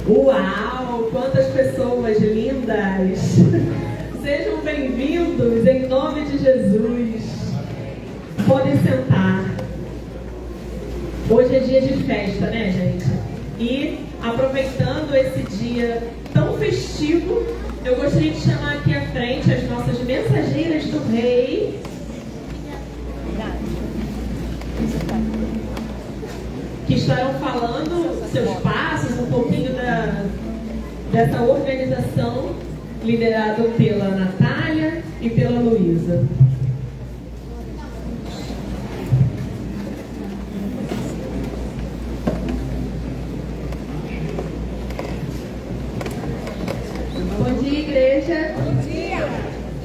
Uau, quantas pessoas lindas! Sejam bem-vindos em nome de Jesus. Podem sentar. Hoje é dia de festa, né, gente? E aproveitando esse dia tão festivo, eu gostaria de chamar aqui à frente as nossas mensageiras do Rei. Que estarão falando seus passos, um pouquinho dessa organização liderada pela Natália e pela Luísa. Bom dia, igreja. Bom dia.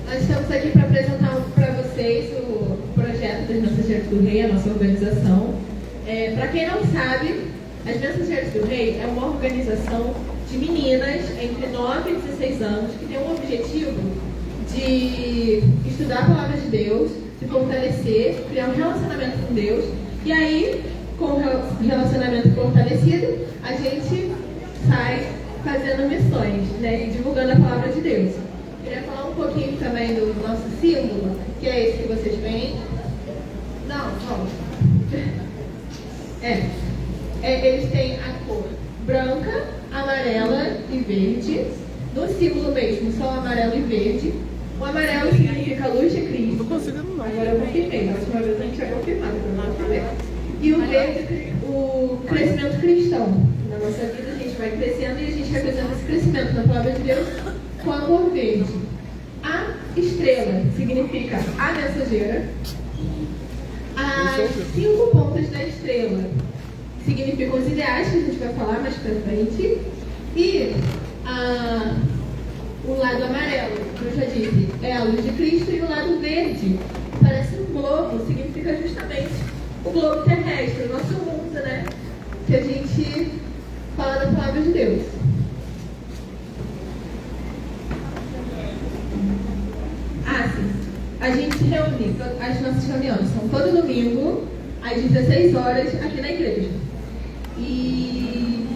Nós estamos aqui para apresentar para vocês o projeto das Mensageiras do Rei, a nossa organização. Para quem não sabe, as Mensageiras do Rei é uma organização de meninas entre 9 e 16 anos que tem o objetivo de estudar a palavra de Deus, se fortalecer, criar um relacionamento com Deus. E aí, com o relacionamento fortalecido, a gente sai fazendo missões, né, e divulgando a palavra de Deus. Queria falar um pouquinho também do nosso símbolo, que é esse que vocês veem. Não, vamos. Eles têm a cor branca, amarela e verde. No símbolo mesmo, só amarelo e verde. O amarelo significa a luz de Cristo. Agora eu confirmei, a última vez a gente tinha confirmado, mas não confirmei. E o verde, o crescimento cristão. Na nossa vida a gente vai crescendo e a gente vai fazendo esse crescimento na palavra de Deus com a cor verde. A estrela significa a mensageira. As 5 pontas da estrela significam os ideais, que a gente vai falar mais pra frente. E o lado amarelo, como eu já disse, é a luz de Cristo. E o lado verde parece um globo, significa justamente o globo terrestre, o nosso mundo, né? Que a gente fala da palavra de Deus. Sim. A gente se reúne, as nossas reuniões são todo domingo, às 16 horas, aqui na igreja. E...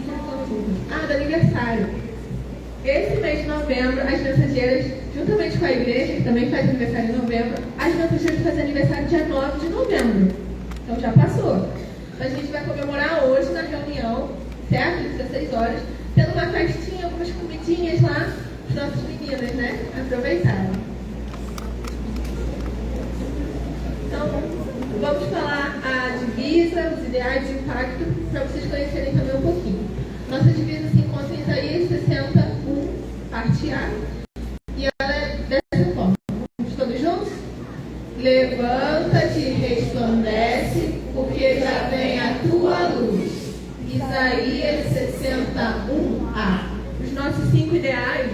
do aniversário. Esse mês de novembro, as mensageiras, juntamente com a igreja, que também faz aniversário em novembro, as mensageiras fazem aniversário dia 9 de novembro. Então já passou. A gente vai comemorar hoje na reunião, certo? Às 16 horas, tendo uma festinha, algumas comidinhas lá, as nossas meninas, né? Aproveitarem. Então, vamos falar a divisa, os ideais de impacto, para vocês conhecerem também um pouquinho. Nossa divisa se encontra em Isaías 61, parte A, e ela é dessa forma. Vamos todos juntos? Levanta-te e resplandece, porque já vem a tua luz. Isaías 61A. Os nossos 5 ideais.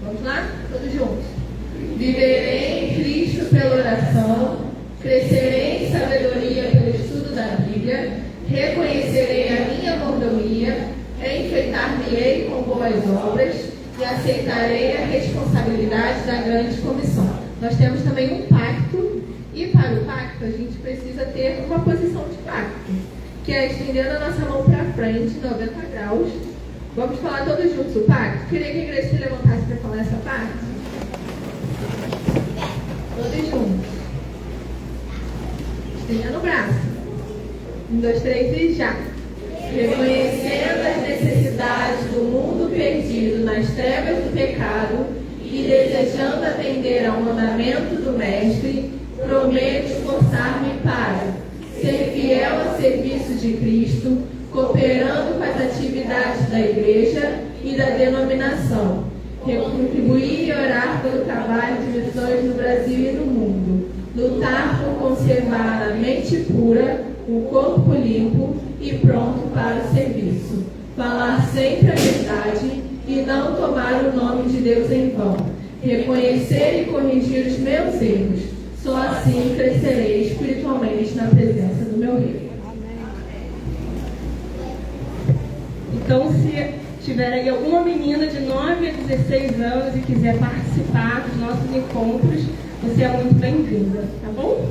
Vamos lá? Todos juntos. Viverei em Cristo pela oração, crescerei em sabedoria pelo estudo da Bíblia, reconhecerei a minha mordomia, enfeitar-me-ei com boas obras e aceitarei a responsabilidade da grande comissão. Nós temos também um pacto, e para o pacto a gente precisa ter uma posição de pacto, que é estendendo a nossa mão para frente, 90 graus. Vamos falar todos juntos o pacto? Queria que a igreja se levantasse para falar essa parte. Todos juntos. Estendendo o braço. 1, 2, 3 e já. Reconhecendo as necessidades do mundo perdido nas trevas do pecado e desejando atender ao mandamento do Mestre, prometo esforçar-me para ser fiel ao serviço de Cristo, cooperando com as atividades da Igreja e da denominação, contribuir e orar pelo trabalho de missões no Brasil e no mundo, lutar por conservar a mente pura, o corpo limpo e pronto para o serviço, falar sempre a verdade e não tomar o nome de Deus em vão, reconhecer e corrigir os meus erros. Só assim crescerei espiritualmente na presença do meu Rei. Então, se tiver aí alguma menina de 9 a 16 anos e quiser participar dos nossos encontros, você é muito bem-vinda, tá bom?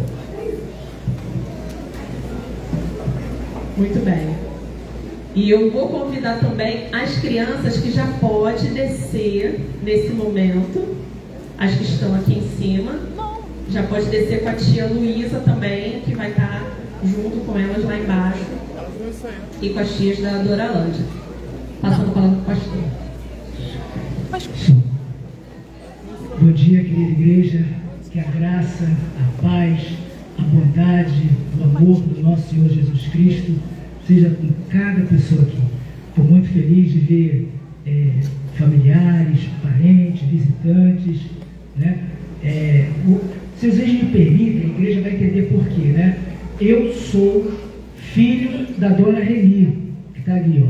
Muito bem. E eu vou convidar também as crianças que já podem descer nesse momento, as que estão aqui em cima, já pode descer com a tia Luísa também, que vai estar junto com elas lá embaixo, e com as tias da Doralândia. Passando a palavra para o pastor. Bom dia, querida igreja, que a graça, a paz, a bondade, o amor do nosso Senhor Jesus Cristo seja com cada pessoa aqui. Estou muito feliz de ver familiares, parentes, visitantes, né? Se vocês me permitem, a igreja vai entender por quê, né? Eu sou filho da dona Reni, que está ali, ó.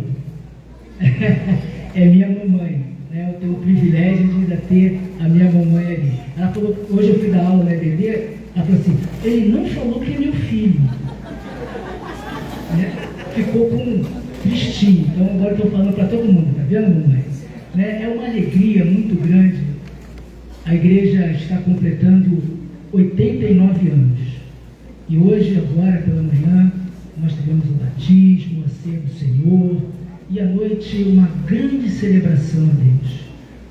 É minha mamãe, né? Eu tenho o privilégio de ainda ter a minha mamãe ali. Ela falou, hoje eu fui dar aula na EBD, ela falou assim, ele não falou que é meu filho. Né? Ficou com um tristinho. Então agora estou falando para todo mundo, tá vendo, mamãe? Né? É uma alegria muito grande. A igreja está completando 89 anos. E hoje, agora pela manhã, nós tivemos o batismo, a ceia do Senhor, e à noite uma grande celebração a Deus,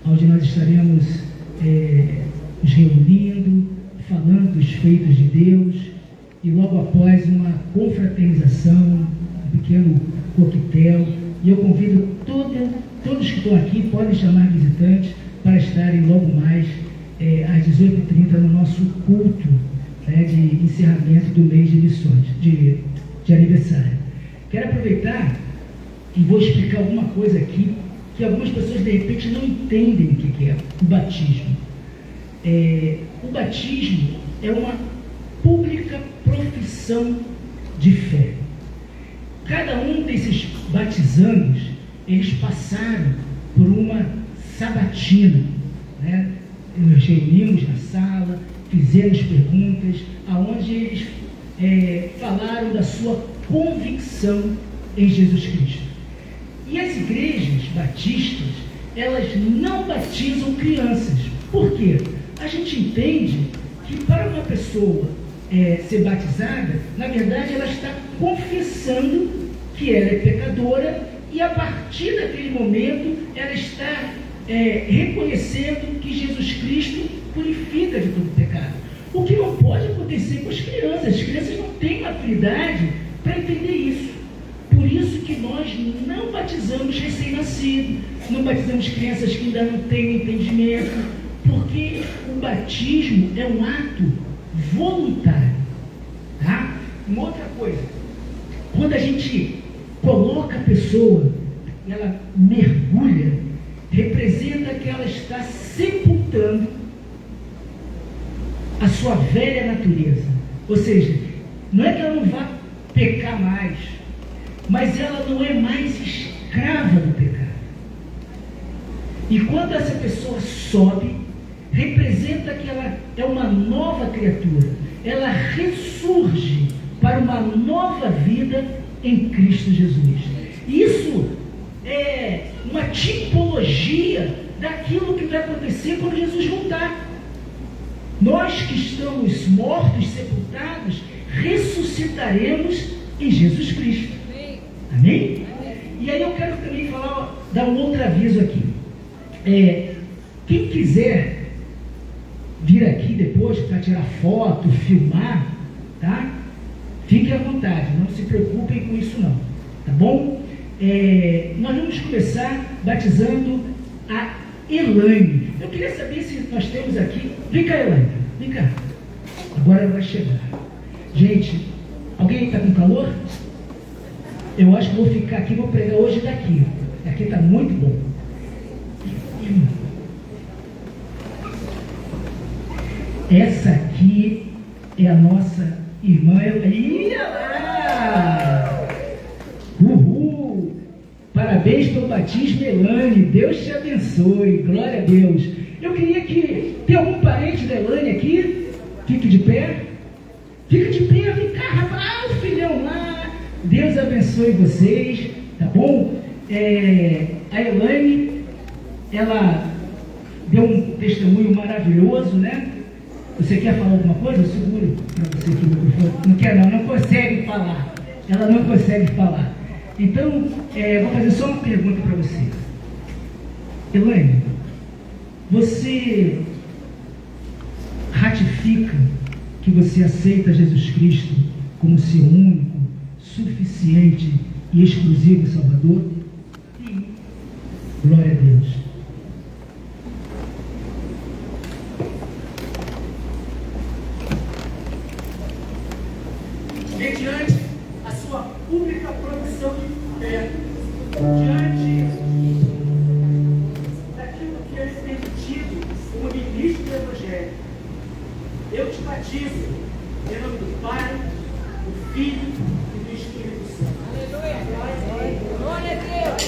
onde nós estaremos nos reunindo, falando dos feitos de Deus, e logo após uma confraternização, um pequeno coquetel, e eu convido todos que estão aqui, podem chamar visitantes, para estarem logo mais às 18h30 no nosso culto, né, de encerramento do mês de lições, de aniversário. Quero aproveitar e vou explicar alguma coisa aqui que algumas pessoas de repente não entendem o que é o batismo. O batismo é uma pública profissão de fé. Cada um desses batizandos, eles passaram por uma sabatina, né? Nos reunimos na sala, fizemos perguntas, aonde eles falaram da sua convicção em Jesus Cristo. E as igrejas batistas, elas não batizam crianças. Por quê? A gente entende que para uma pessoa ser batizada, na verdade ela está confessando que ela é pecadora, e a partir daquele momento ela está reconhecendo que Jesus Cristo purifica de todo pecado. O que não pode acontecer com as crianças. As crianças não têm maturidade para entender isso. Por isso que nós não batizamos recém-nascidos, não batizamos crianças que ainda não têm entendimento, porque o batismo é um ato voluntário, tá? Uma outra coisa, quando a gente coloca a pessoa, ela mergulha, representa que ela está sepultando a sua velha natureza. Ou seja, não é que ela não vá pecar mais, mas ela não é mais escrava do pecado. E quando essa pessoa sobe, representa que ela é uma nova criatura. Ela ressurge para uma nova vida em Cristo Jesus. Isso é uma tipologia daquilo que vai acontecer quando Jesus voltar. Nós que estamos mortos, sepultados, ressuscitaremos em Jesus Cristo. Amém? E aí eu quero também dar um outro aviso aqui. Quem quiser vir aqui depois para tirar foto, filmar, tá? Fiquem à vontade, não se preocupem com isso não, tá bom? Nós vamos começar batizando a Elaine. Eu queria saber se nós temos aqui... Vem cá, Elaine, vem cá. Agora ela vai chegar. Gente, alguém está com calor? Eu acho que vou ficar aqui, vou pregar hoje daqui. Aqui está muito bom. Essa aqui é a nossa irmã. Ih, lá! Uhul! Parabéns pelo batismo, Elaine. Deus te abençoe. Glória a Deus. Eu queria que... Tem algum parente da Elaine aqui? Fique de pé. Fica de pé, vem cá, rapaz. O filhão lá. Deus abençoe vocês, tá bom? A Elaine, ela deu um testemunho maravilhoso, né? Você quer falar alguma coisa? Eu seguro para você aqui o microfone. Não quer não consegue falar. Ela não consegue falar. Então, vou fazer só uma pergunta para você. Elaine, você ratifica que você aceita Jesus Cristo como seu único, suficiente e exclusivo Salvador? Sim. Glória a Deus. Mediante a sua pública profissão de fé, diante daquilo que ele tem tido como ministro do Evangelho, eu te batizo em nome do Pai, do Filho e do Espírito Santo. Aleluia! Glória a Deus!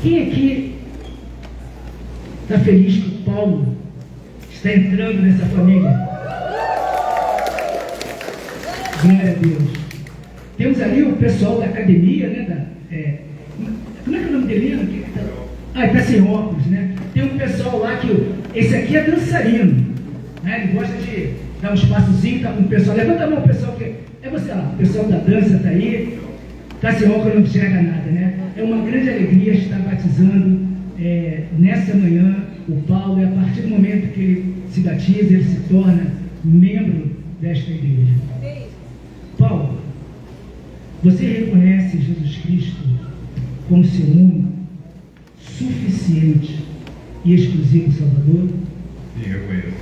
Quem aqui está feliz que o Paulo está entrando nessa família? Glória a Deus. Temos ali o pessoal da academia, né? Como é que é o nome dele? Ele está sem óculos, né? Tem um pessoal lá que... Esse aqui é dançarino, né? Ele gosta de dar um espaçozinho, tá com o pessoal. Levanta a mão, pessoal, que é você lá. O pessoal da dança está aí. Está sem óculos, não enxerga nada, né? É uma grande alegria estar batizando nessa manhã o Paulo, e a partir do momento que ele se batiza, ele se torna membro desta igreja. Paulo, você reconhece Jesus Cristo como seu único, suficiente e exclusivo Salvador? Sim, reconheço.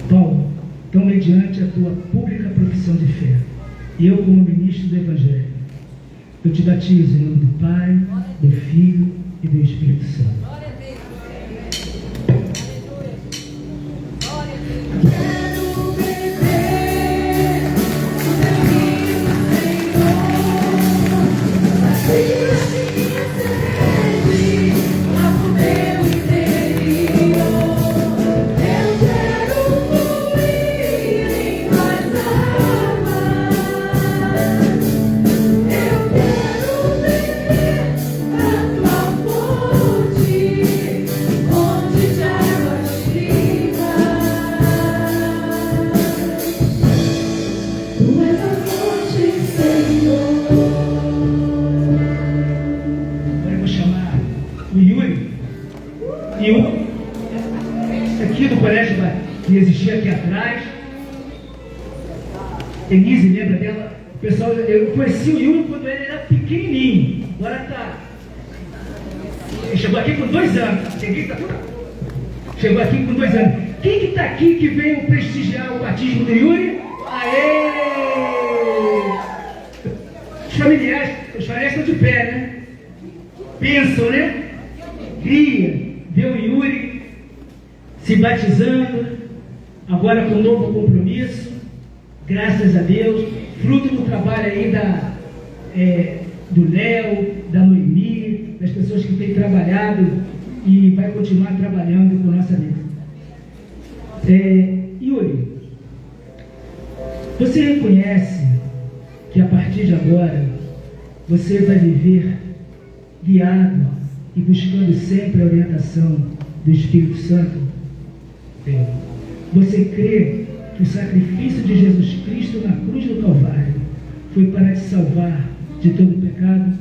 Paulo, então, mediante a tua pública profissão de fé, e eu, como ministro do Evangelho, eu te batizo em nome do Pai, do Filho e do Espírito Santo. Aqui do colégio que existia aqui atrás, Denise, lembra dela? O pessoal, eu conheci o Yuri quando ele era pequenininho, agora está. Ele chegou aqui com 2 anos. Chegou aqui com 2 anos. Quem que está aqui que veio prestigiar o batismo do Yuri? Aê! Os familiares estão de pé, né? Pensam, né? Cria, vê o Yuri se batizando, agora com um novo compromisso, graças a Deus, fruto do trabalho aí do Léo, da Noemi, das pessoas que têm trabalhado e vai continuar trabalhando com nossa vida. Yuri, você reconhece que a partir de agora você vai viver guiado e buscando sempre a orientação do Espírito Santo? Você crê que o sacrifício de Jesus Cristo na cruz do Calvário foi para te salvar de todo pecado?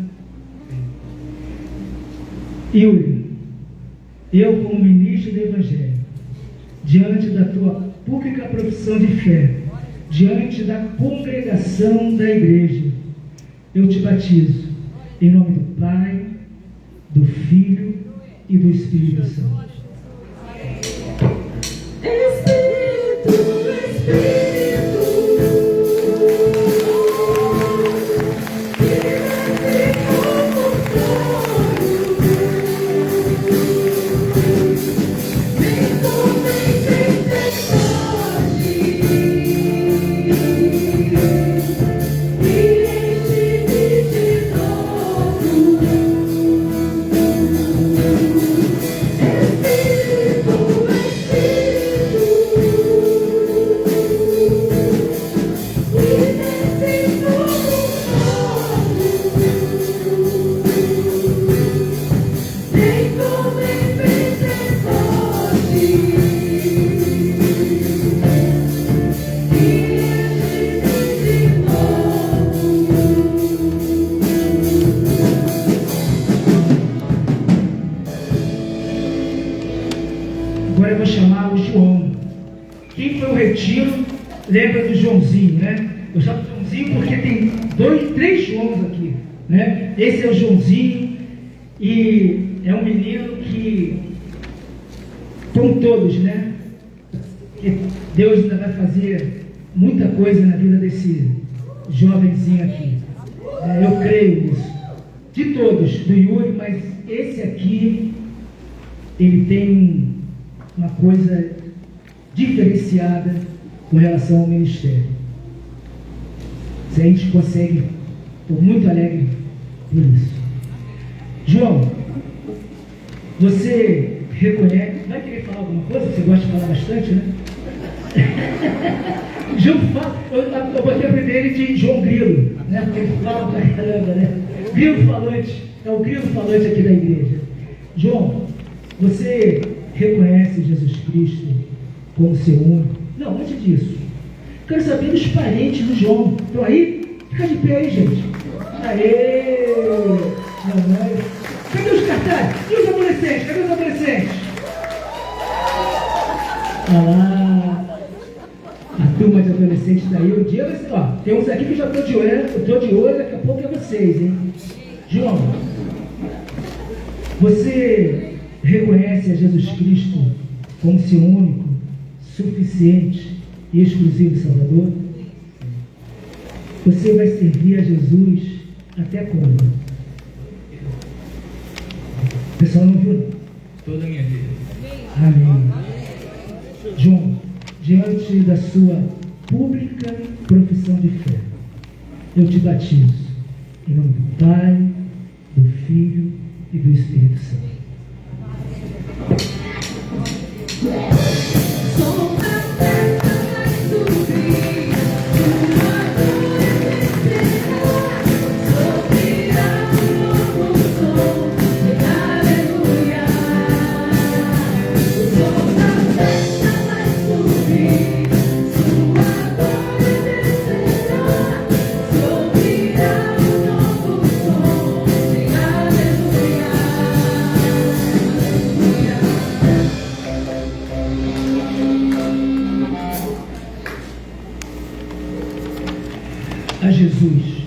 Yuri, eu, como ministro do Evangelho, diante da tua pública profissão de fé, diante da congregação da igreja, eu te batizo em nome do Pai, do Filho e do Espírito Santo. Agora eu vou chamar o João. Quem foi o retiro, lembra do Joãozinho, né? Eu chamo de Joãozinho porque tem 3 Joãos aqui, né? Esse é o Joãozinho e é um menino que, como todos, né? Que Deus ainda vai fazer muita coisa na vida desse jovenzinho aqui. Eu creio nisso. De todos, do Yuri, mas esse aqui, ele tem uma coisa diferenciada com relação ao ministério. Se a gente consegue, estou muito alegre por isso. João, você reconhece, vai querer falar alguma coisa? Você gosta de falar bastante, né? João fala, eu botei o primeiro de João Grilo, né? Porque ele fala pra caramba, né? Grilo falante, é o grilo falante aqui da igreja. João, você reconhece Jesus Cristo como seu único? Não, antes disso, quero saber dos parentes do João. Estão aí? Fica de pé aí, gente. Aê! Mamãe. Cadê os cartazes? E os adolescentes? Cadê os adolescentes? Olha lá. A turma de adolescentes daí, o dia vai ser, ó, tem uns aqui que já estou de olho, daqui a pouco é vocês, hein? João, você reconhece a Jesus Cristo como seu único, suficiente e exclusivo Salvador? Você vai servir a Jesus até quando? O pessoal não viu, não? Toda a minha vida. Amém. João, diante da sua pública profissão de fé, eu te batizo em nome do Pai, do Filho e do Espírito Santo. A Jesus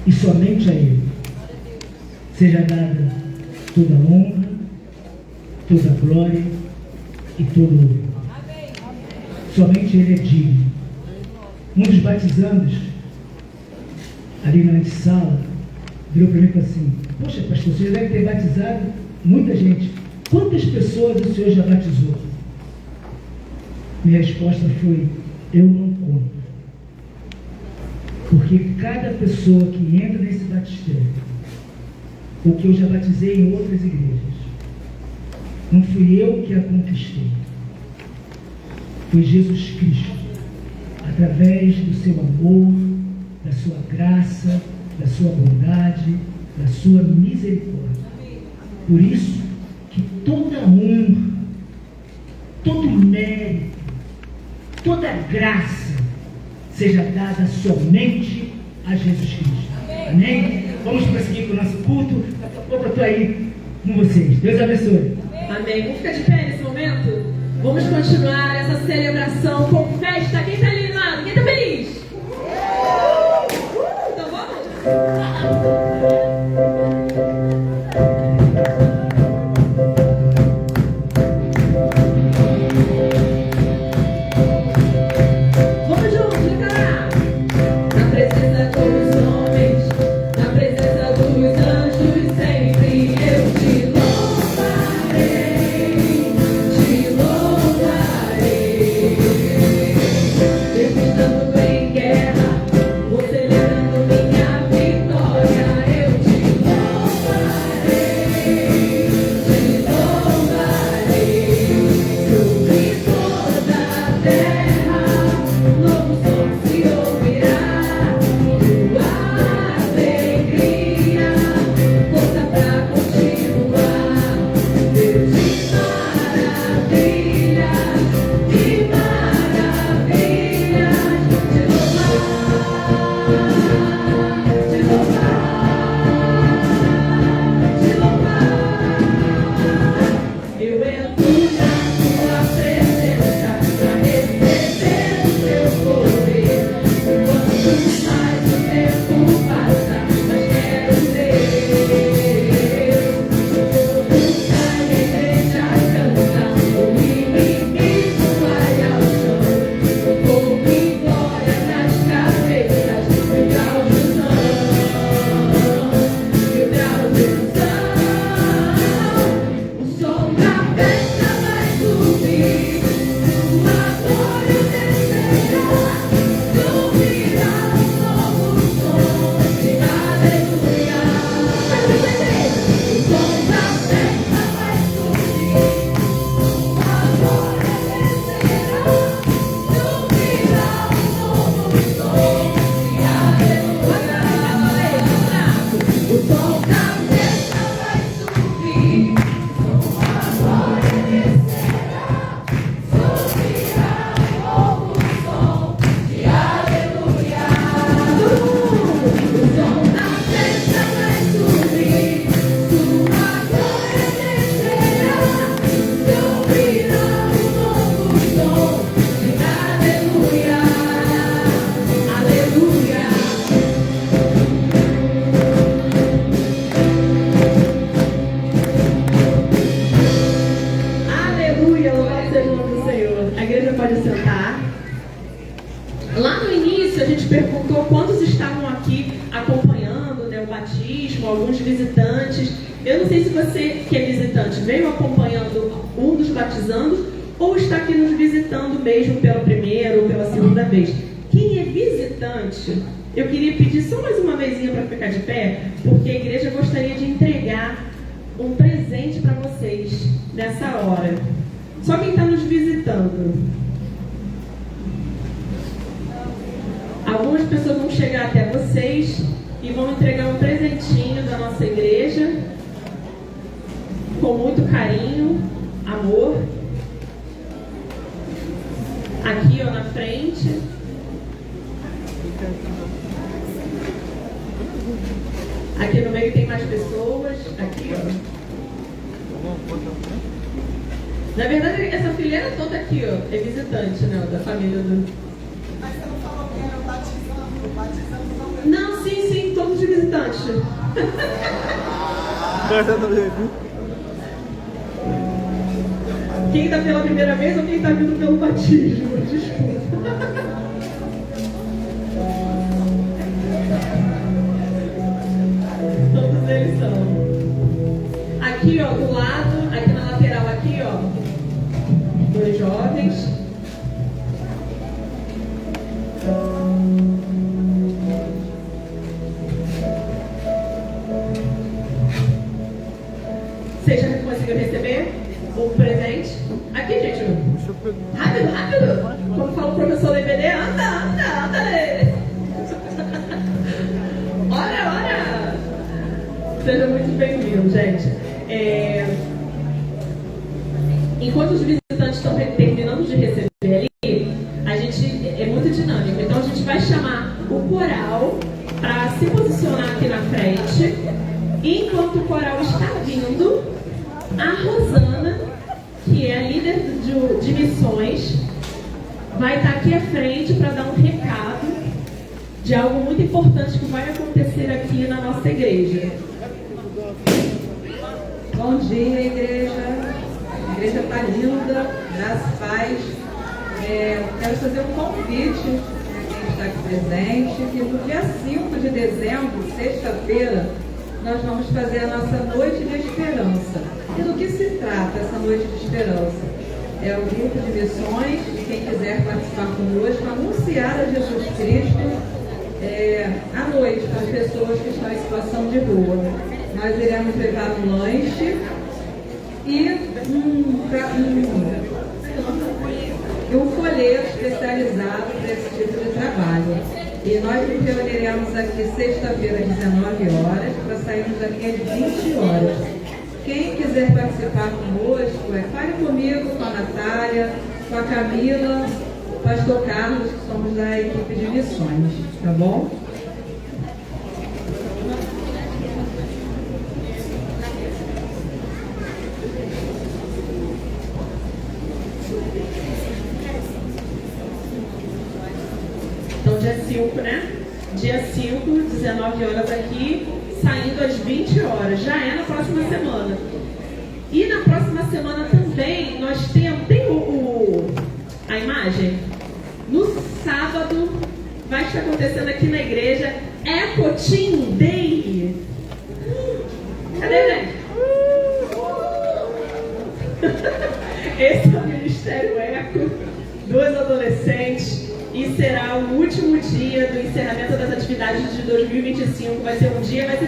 e somente a Ele seja dada toda a honra, toda a glória e todo o louvor. Somente Ele é digno. Um dos batizandos, ali na antessala, virou para mim e falou assim: poxa, pastor, você já deve ter batizado muita gente. Quantas pessoas o senhor já batizou? Minha resposta foi: eu não conto. Porque cada pessoa que entra nesse batistério, o que eu já batizei em outras igrejas, não fui eu que a conquistei. Foi Jesus Cristo, através do seu amor, da sua graça, da sua bondade, da sua misericórdia. Por isso que toda honra, todo mérito, toda graça seja dada somente a Jesus Cristo. Amém? Vamos prosseguir com o nosso culto. Daqui a pouco eu estou aí com vocês. Deus abençoe. Amém. Vamos ficar de pé nesse momento? Vamos continuar essa celebração com festa. Quem está animado? Quem está feliz? Então vamos? Estando bem não sei se você que é visitante veio acompanhando um dos batizandos ou está aqui nos visitando mesmo pela primeira ou pela segunda vez. Quem é visitante, eu queria pedir só mais uma vezinha para ficar de pé, porque a igreja gostaria de entregar um presente para vocês nessa hora. Só quem está nos visitando. Algumas pessoas vão chegar até vocês e vão entregar um presentinho da nossa igreja com muito carinho, amor. Aqui, ó, na frente. Aqui no meio tem mais pessoas. Aqui, ó. Na verdade, essa fileira toda aqui, ó, é visitante, né, da família do... Mas você não falou quem era o batizando também. Não, sim, todos de visitantes. Quem está pela primeira vez ou quem está vindo pelo batismo? Desculpa. Todos eles são. Aqui, ó, do lado, aqui na lateral, aqui, ó, 2 jovens. Vocês já conseguiram receber o presente? Aqui, gente. Rápido. Como fala o professor DBD, anda. Ora. Seja muito bem-vindo, gente. Enquanto os visitantes estão terminando de receber ali, a gente é muito dinâmico. Então, a gente vai chamar o coral para se posicionar aqui na frente. E enquanto o coral está vindo, a Rosana, que é a líder de missões, vai estar aqui à frente para dar um recado de algo muito importante que vai acontecer aqui na nossa igreja. Bom dia, igreja. A igreja está linda, graças a paz. Quero fazer um convite para quem está aqui presente, que no dia 5 de dezembro, sexta-feira, nós vamos fazer a nossa Noite de Esperança. E do que se trata essa Noite de Esperança? É o grupo de missões, e quem quiser participar conosco, anunciar a Jesus Cristo à noite para as pessoas que estão em situação de rua. Nós iremos levar um lanche e um folheto especializado para esse tipo de trabalho. E nós nos reuniremos aqui sexta-feira às 19 horas, para sairmos daqui às 20 horas. Quem quiser participar conosco, fale comigo, com a Natália, com a Camila, o pastor Carlos, que somos da equipe de missões, tá bom? Então, dia 5, né? Dia 5, 19 horas aqui, saindo às 20 horas. Já é na próxima semana. E na próxima semana também nós temos a imagem. No sábado vai estar acontecendo aqui na igreja Eco Team Day. Cadê, gente? Esse é o Ministério Eco, 2 adolescentes. E será o último dia do encerramento das atividades de 2025. Vai ser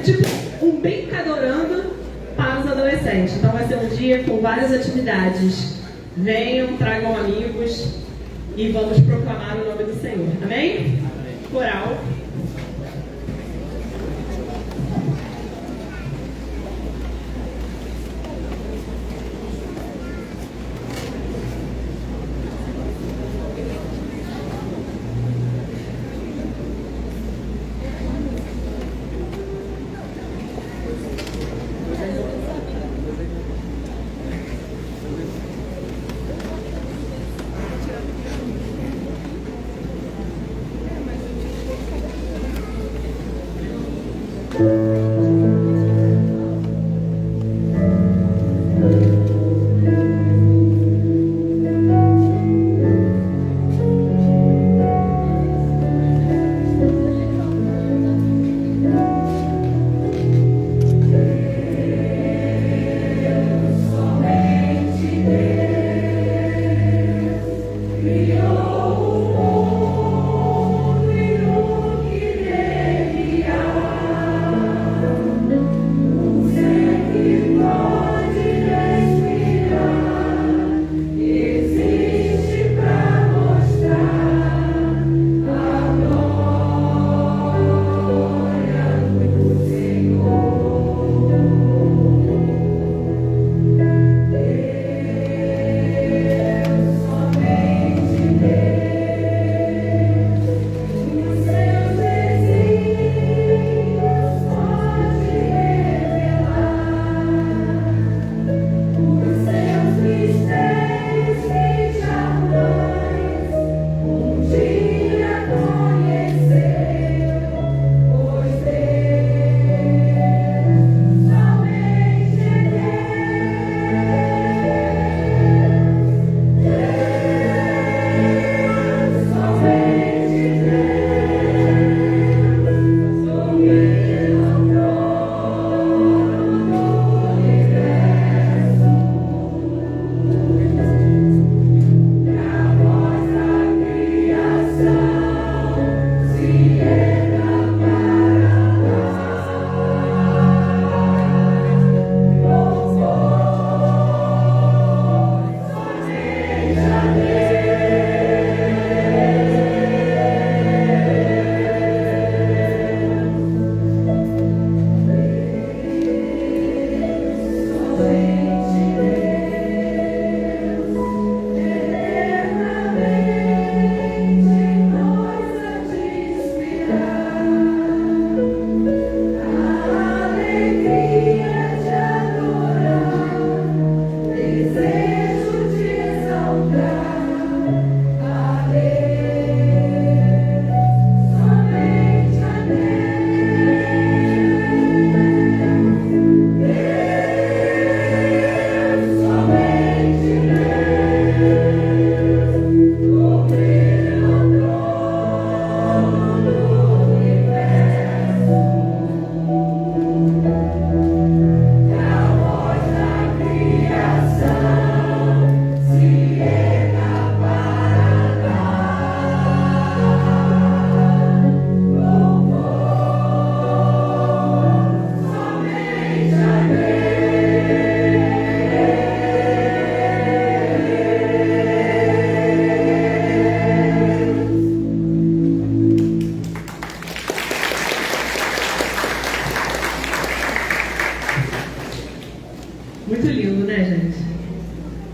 tipo um brincadorando para os adolescentes. Então vai ser um dia com várias atividades. Venham, tragam amigos e vamos proclamar o nome do Senhor. Amém? Coral.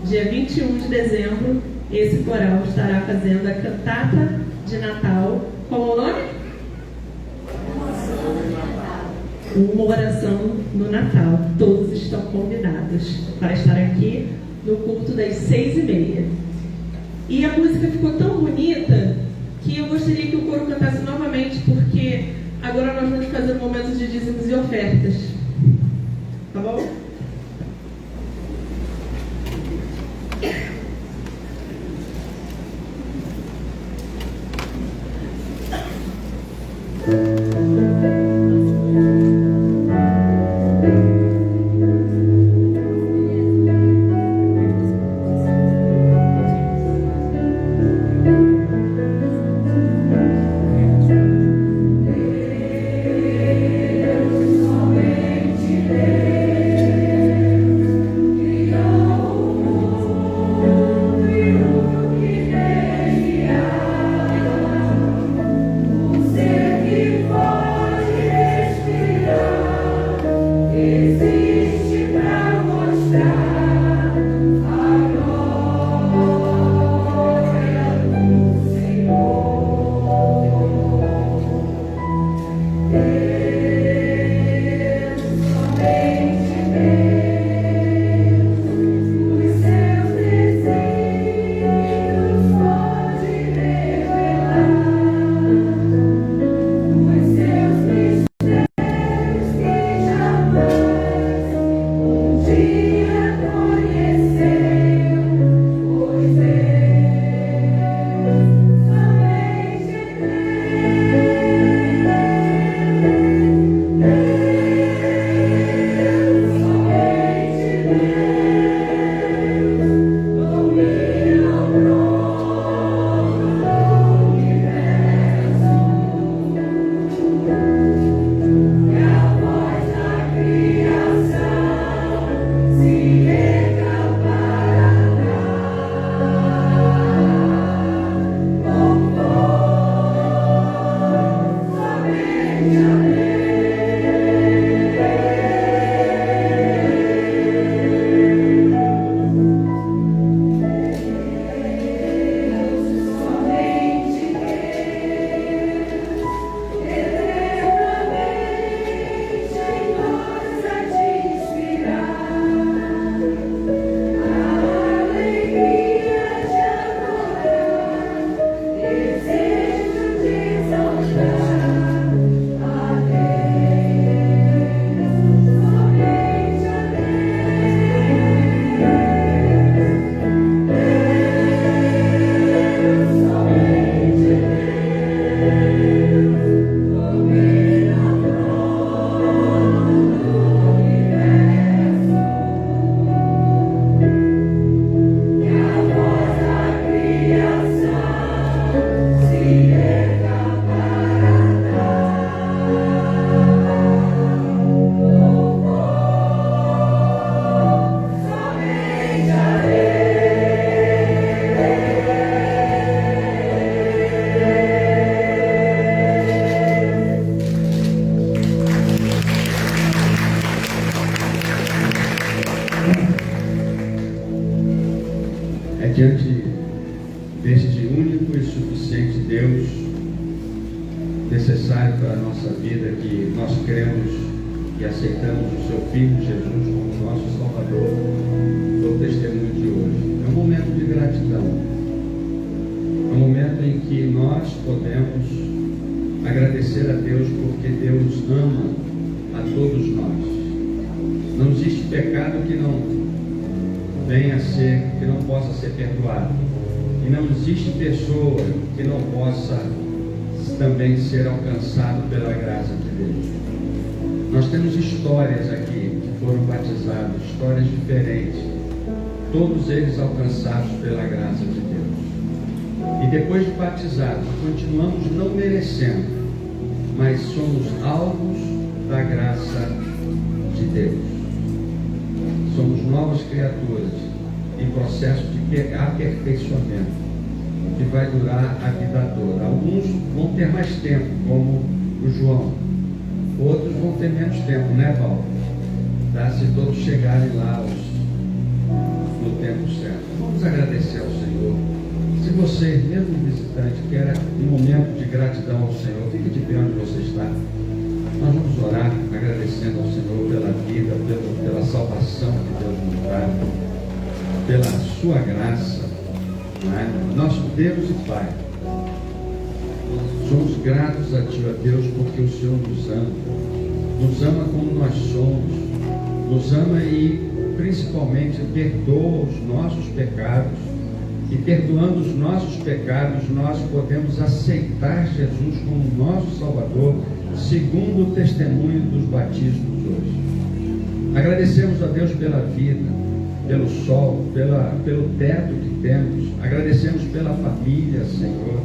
dia 21 de dezembro, esse coral estará fazendo a cantata de Natal. Qual é o nome? Uma oração no Natal. Todos estão convidados para estar aqui no culto das 6h30. E a música ficou tão bonita que eu gostaria que o coro cantasse novamente, porque agora nós vamos fazer um momento de dízimos e ofertas. Tá bom? diante deste único e suficiente Deus necessário para a nossa vida, que nós cremos e aceitamos o seu Filho Jesus como nosso Salvador, do testemunho de hoje. É um momento de gratidão, é um momento em que nós podemos agradecer a Deus, porque Deus ama a todos nós. Não existe pecado que não venha a ser, que não possa ser perdoado, e não existe pessoa que não possa também ser alcançado pela graça de Deus. Nós temos histórias aqui que foram batizadas, histórias diferentes, todos eles alcançados pela graça de Deus. E depois de batizados, continuamos não merecendo, mas somos alvos da graça de Deus. Somos novas criaturas em processo de aperfeiçoamento, que vai durar a vida toda. Alguns vão ter mais tempo, como o João. Outros vão ter menos tempo, né, Paulo? Tá? Se todos chegarem lá no tempo tempo certo. Vamos agradecer ao Senhor. Se você, mesmo visitante, quer um momento de gratidão ao Senhor, fique de pé onde você está. Nós vamos orar agradecendo ao Senhor pela vida, pela salvação que Deus nos dá, pela sua graça. Não é? Nosso Deus e Pai, somos gratos a Ti, ó Deus, porque o Senhor nos ama como nós somos, nos ama e principalmente perdoa os nossos pecados, e perdoando os nossos pecados, nós podemos aceitar Jesus como nosso Salvador, segundo o testemunho dos batismos hoje. Agradecemos a Deus pela vida, pelo sol, pelo teto que temos, agradecemos pela família, Senhor,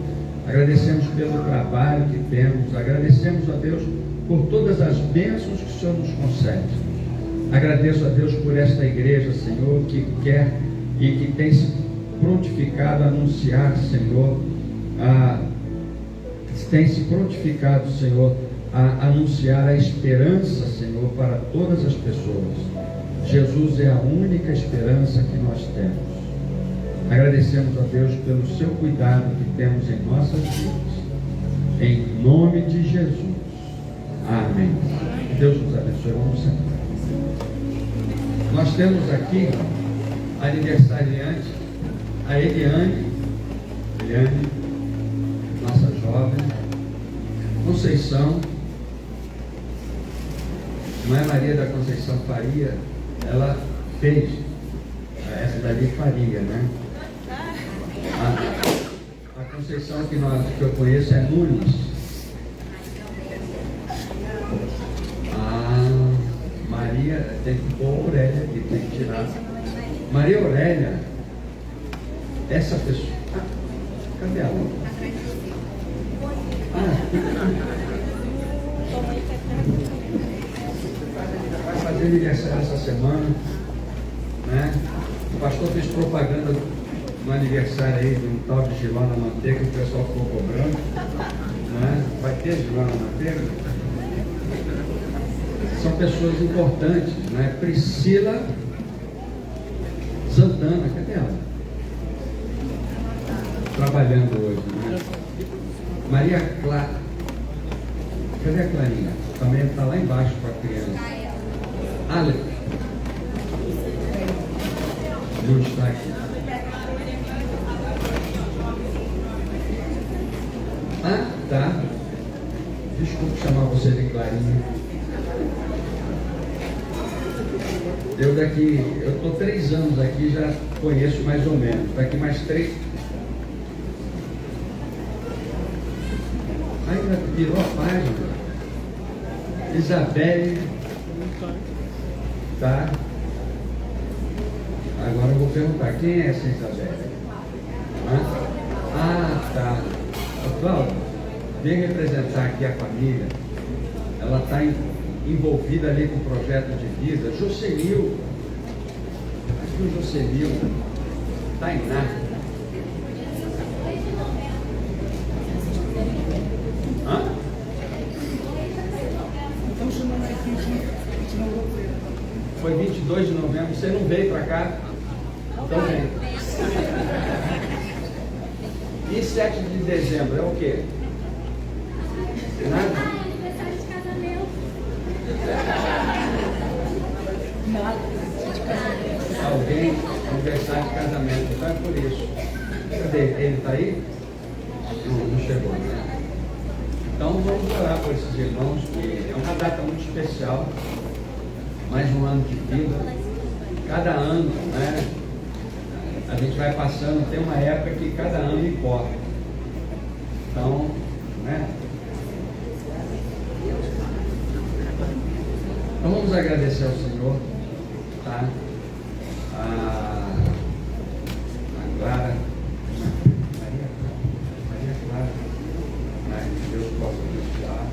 agradecemos pelo trabalho que temos, agradecemos a Deus por todas as bênçãos que o Senhor nos concede. Agradeço a Deus por esta igreja, Senhor, que quer e que tem se prontificado a anunciar, Senhor, tem se prontificado, Senhor, a anunciar a esperança, Senhor, para todas as pessoas. Jesus é a única esperança que nós temos. Agradecemos a Deus pelo seu cuidado que temos em nossas vidas. Em nome de Jesus. Amém. Deus nos abençoe. Vamos sentar. Nós temos aqui aniversariante, a Eliane, nossa jovem, Conceição, não é Maria da Conceição Faria, ela fez, essa dali Faria, né? A Conceição que eu conheço é Nunes. Maria, tem que pôr Aurélia aqui, tem que tirar. Maria Aurélia, essa pessoa. Cadê ela? Vai fazer aniversário essa semana, né? O pastor fez propaganda no aniversário aí de um tal de Giló na Manteiga, que o pessoal ficou cobrando, né? Vai ter Giló na Manteiga? São pessoas importantes, né? Priscila Santana, cadê ela? Trabalhando hoje, né? Maria Clara, cadê a Clarinha? Também está lá embaixo com a criança. Alex, não está aqui. Tá. Desculpe chamar você de Clarinha. Eu estou 3 anos aqui, já conheço mais ou menos. Daqui mais 3. Ainda virou a página. Isabelle. Tá. Agora eu vou perguntar, quem é essa Isabelle? Tá. Cláudio, vem representar aqui a família. Ela está envolvida ali com o projeto de vida. Jocelil, aqui o Jocelil, Tainá. Estamos chamando aqui de 29 de novembro. Foi 22 de novembro, você não veio para cá? Então vem. E 7 de dezembro é o quê? Nada? Aniversário de casamento. Alguém, aniversário de casamento, então é por isso. Cadê? Ele está aí? Não chegou, né? Então vamos orar por esses irmãos, que é uma data muito especial, mais um ano de vida. Cada ano, né? A gente vai passando, tem uma época que cada ano importa. Então, né? Então vamos agradecer ao Senhor, tá? A Clara, Maria Clara, né? Que Deus possa abençoar.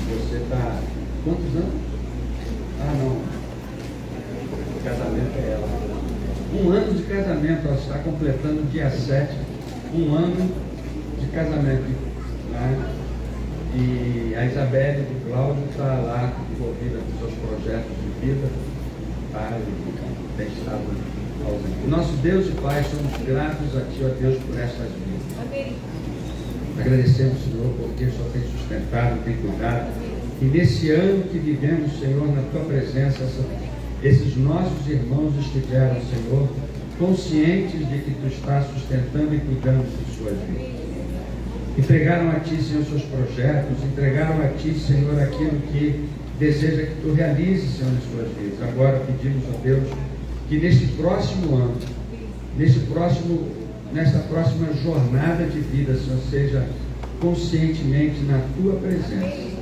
Você está, quantos anos? Não. O casamento é ela. 1 ano de casamento, ela está completando dia 7, 1 ano de casamento, né? E a Isabelle do Cláudio está lá envolvida com seus projetos de vida, tá? tem estado ausente. Nosso Deus e Pai, somos gratos a Ti, ó Deus, por estas vidas. Amém. Agradecemos, Senhor, porque o Senhor tem sustentado, tem cuidado. E nesse ano que vivemos, Senhor, na Tua presença, esses nossos irmãos estiveram, Senhor, conscientes de que Tu estás sustentando e cuidando de suas vidas. Entregaram a Ti, Senhor, seus projetos, entregaram a Ti, Senhor, aquilo que deseja que Tu realizes, Senhor, nas suas vidas. Agora pedimos a Deus que neste próximo ano, nesta próxima jornada de vida, Senhor, seja conscientemente na Tua presença.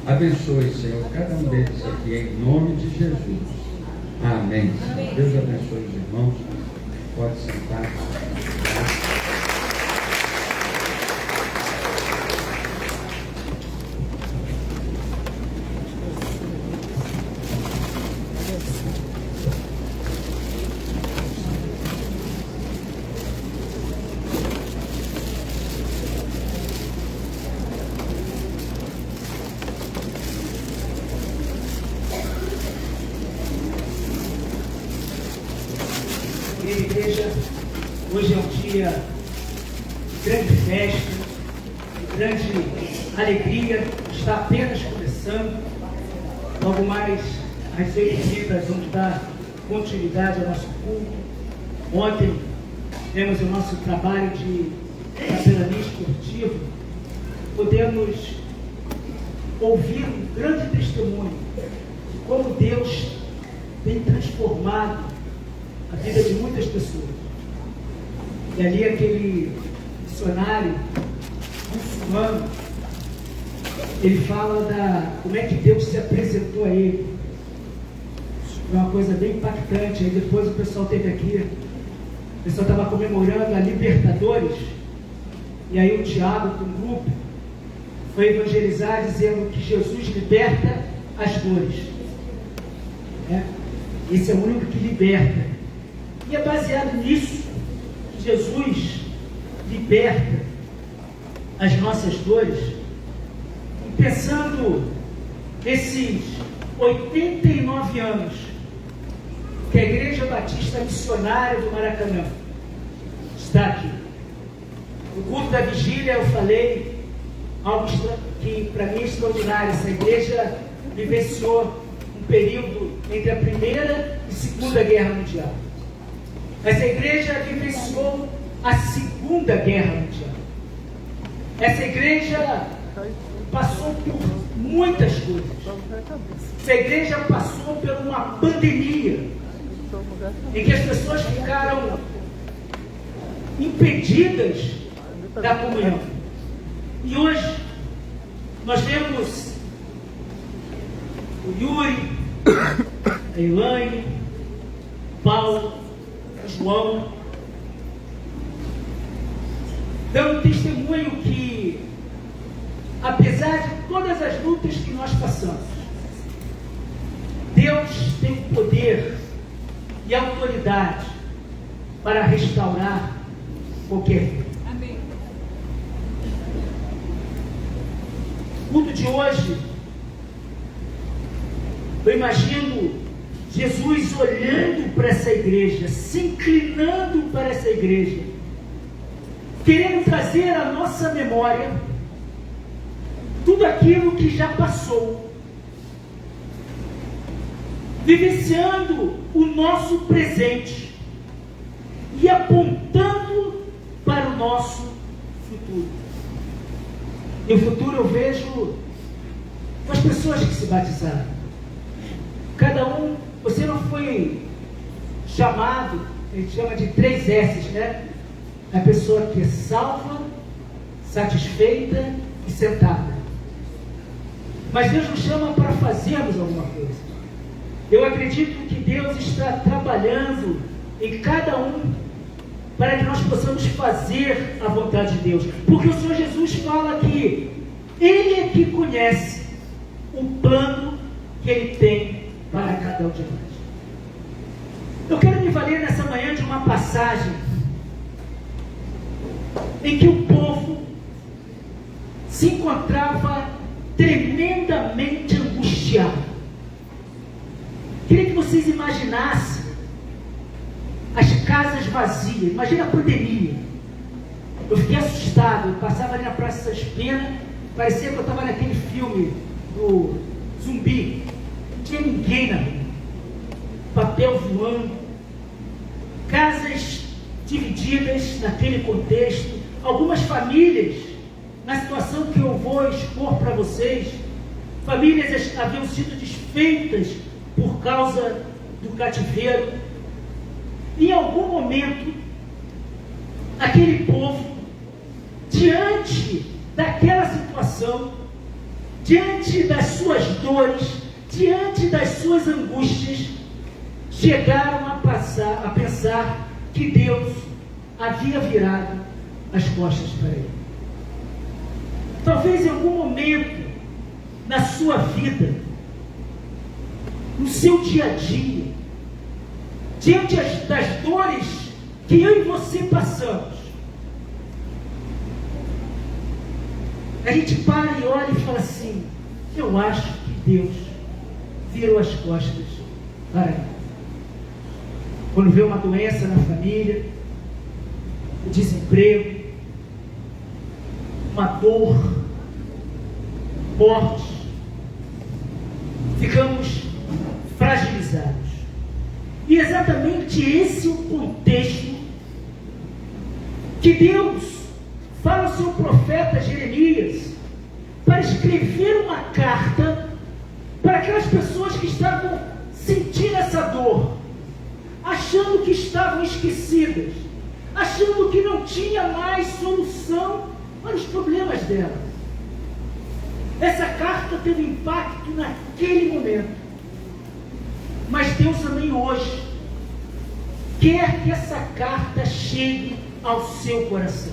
Abençoe, Senhor, cada um deles aqui, em nome de Jesus. Amém. Deus abençoe os irmãos. Pode sentar. Igreja, hoje é um dia de grande festa, de grande alegria, está apenas começando. Logo mais às 6h30 vamos dar continuidade ao nosso culto. Ontem temos o nosso trabalho de capelania esportiva. Podemos ouvir um grande testemunho de como Deus tem transformado a vida de muitas pessoas. E ali aquele missionário muçulmano, ele fala como é que Deus se apresentou a ele. É uma coisa bem impactante. Aí depois o pessoal teve aqui, o pessoal estava comemorando a Libertadores, e aí o Tiago, com um grupo, foi evangelizar dizendo que Jesus liberta as dores. Esse é o único que liberta. E é baseado nisso que Jesus liberta as nossas dores. E pensando nesses 89 anos que a Igreja Batista Missionária do Maracanã está aqui. No culto da vigília eu falei algo que para mim é extraordinário. Essa igreja vivenciou um período entre a Primeira e Segunda Guerra Mundial. Essa igreja vivenciou a Segunda Guerra Mundial. Essa igreja passou por muitas coisas. Essa igreja passou por uma pandemia em que as pessoas ficaram impedidas da comunhão. E hoje nós vemos o Yuri, a Elaine, Paulo, João, dando testemunho que, apesar de todas as lutas que nós passamos, Deus tem o poder e a autoridade para restaurar qualquer vida. Amém. O culto de hoje, eu imagino Jesus olhando para essa igreja, se inclinando para essa igreja, querendo trazer à nossa memória tudo aquilo que já passou, vivenciando o nosso presente e apontando para o nosso futuro. E o futuro eu vejo com as pessoas que se batizaram. Cada um, você não foi chamado, a gente chama de 3 S's, né? A pessoa que é salva, satisfeita e sentada. Mas Deus nos chama para fazermos alguma coisa. Eu acredito que Deus está trabalhando em cada um para que nós possamos fazer a vontade de Deus. Porque o Senhor Jesus fala que Ele é que conhece o plano que Ele tem para cada um de nós. Eu quero me valer nessa manhã de uma passagem em que o povo se encontrava tremendamente angustiado. Queria que você vocês imaginassem as casas vazias, imagina a pandemia. Eu fiquei assustado, eu passava ali na Praça das Penas, parecia que eu estava naquele filme do zumbi, não tinha ninguém na rua, papel voando, casas divididas naquele contexto, algumas famílias, na situação que eu vou expor para vocês, famílias haviam sido desfeitas por causa do cativeiro. Em algum momento, aquele povo, diante daquela situação, diante das suas dores, diante das suas angústias, chegaram a pensar que Deus havia virado as costas para ele. Talvez em algum momento na sua vida, no seu dia a dia, diante das dores que eu e você passamos, a gente para e olha e fala assim: eu acho que Deus virou as costas para mim. Quando vê uma doença na família, o desemprego, uma dor, morte, ficamos fragilizados. E exatamente esse é o contexto que Deus fala ao seu profeta Jeremias para escrever uma carta para aquelas pessoas que estavam sentindo essa dor, achando que estavam esquecidas, achando que não tinha mais solução para os problemas delas. Essa carta teve impacto naquele momento, mas Deus também hoje quer que essa carta chegue ao seu coração.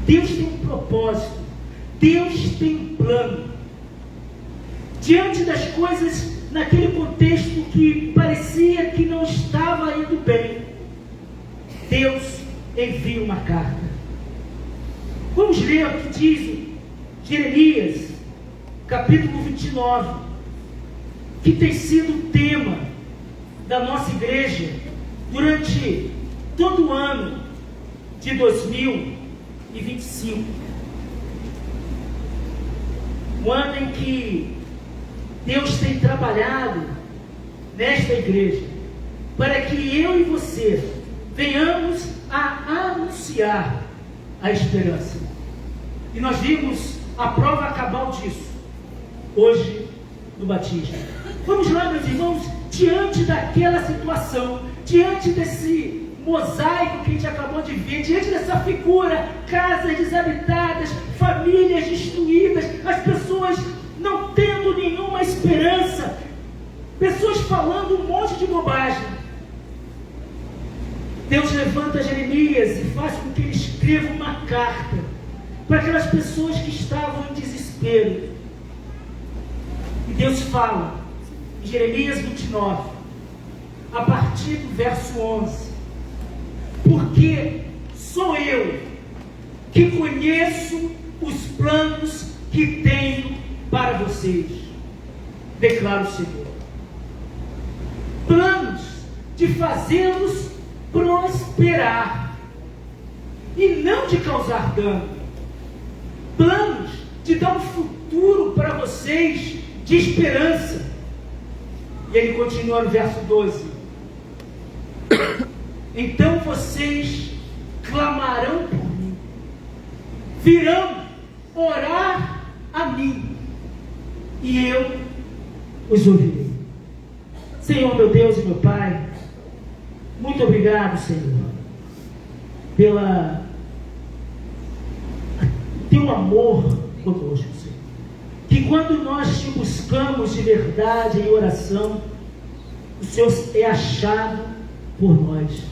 Deus tem um propósito, Deus tem um plano. Diante das coisas naquele contexto que parecia que não estava indo bem, Deus envia uma carta. Vamos ler o que diz Jeremias, capítulo 29, que tem sido o tema da nossa igreja durante todo o ano de 2025. Um ano em que Deus tem trabalhado nesta igreja para que eu e você venhamos a anunciar a esperança. E nós vimos a prova cabal disso hoje no batismo. Vamos lá, meus irmãos, diante daquela situação, diante desse mosaico que a gente acabou de ver, diante dessa figura, casas desabitadas, famílias destruídas, as pessoas não tendo nenhuma esperança, pessoas falando um monte de bobagem. Deus levanta Jeremias e faz com que ele escreva uma carta para aquelas pessoas que estavam em desespero. E Deus fala em Jeremias 29, a partir do verso 11: porque sou eu que conheço os planos que tenho para vocês, declara o Senhor. Planos de fazê-los prosperar e não de causar dano. Planos de dar um futuro para vocês de esperança. E ele continua no verso 12: então vocês clamarão por mim, virão orar a mim, e eu os ouvirei. Senhor, meu Deus e meu Pai, muito obrigado, Senhor, pela teu amor conosco, Senhor. Que quando nós te buscamos de verdade em oração, o Senhor é achado por nós.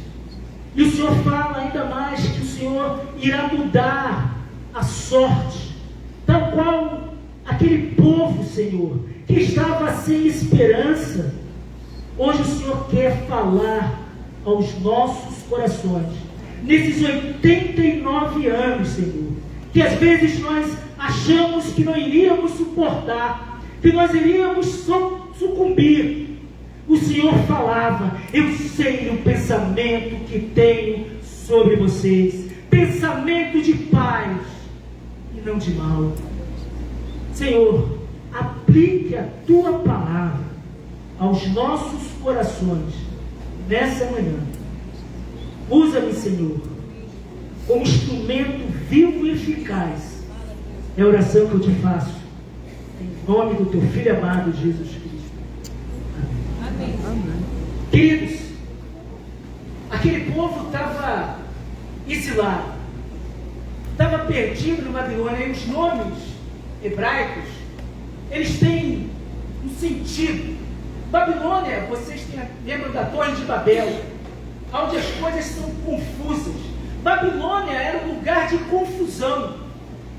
E o Senhor fala ainda mais que o Senhor irá mudar a sorte, tal qual aquele povo, Senhor, que estava sem esperança. Hoje o Senhor quer falar aos nossos corações, nesses 89 anos, Senhor, que às vezes nós achamos que não iríamos suportar, que nós iríamos sucumbir, o Senhor falava: eu sei o pensamento que tenho sobre vocês, pensamento de paz e não de mal. Senhor, aplique a tua palavra aos nossos corações nessa manhã. Usa-me, Senhor, como instrumento vivo e eficaz. É a oração que eu te faço, em nome do teu Filho amado, Jesus Cristo. Amém. Amém. Queridos, aquele povo estava exilado, estava perdido na Babilônia, e os nomes hebraicos, eles têm um sentido. Babilônia, vocês lembram da Torre de Babel, onde as coisas são confusas. Babilônia era um lugar de confusão.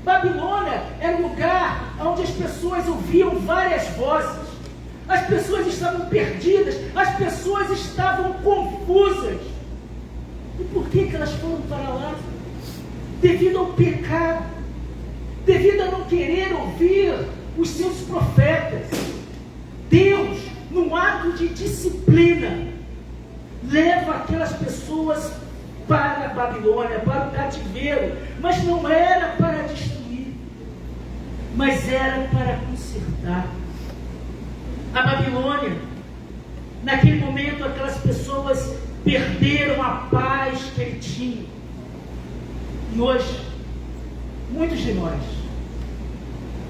Babilônia era um lugar onde as pessoas ouviam várias vozes. As pessoas estavam perdidas, as pessoas estavam confusas. E por que elas foram para lá? Devido ao pecado, devido a não querer ouvir os seus profetas. Deus, num ato de disciplina, leva aquelas pessoas para a Babilônia, para o cativeiro, mas não era para destruir, mas era para consertar. A Babilônia, naquele momento, aquelas pessoas perderam a paz que ele tinha. E hoje, muitos de nós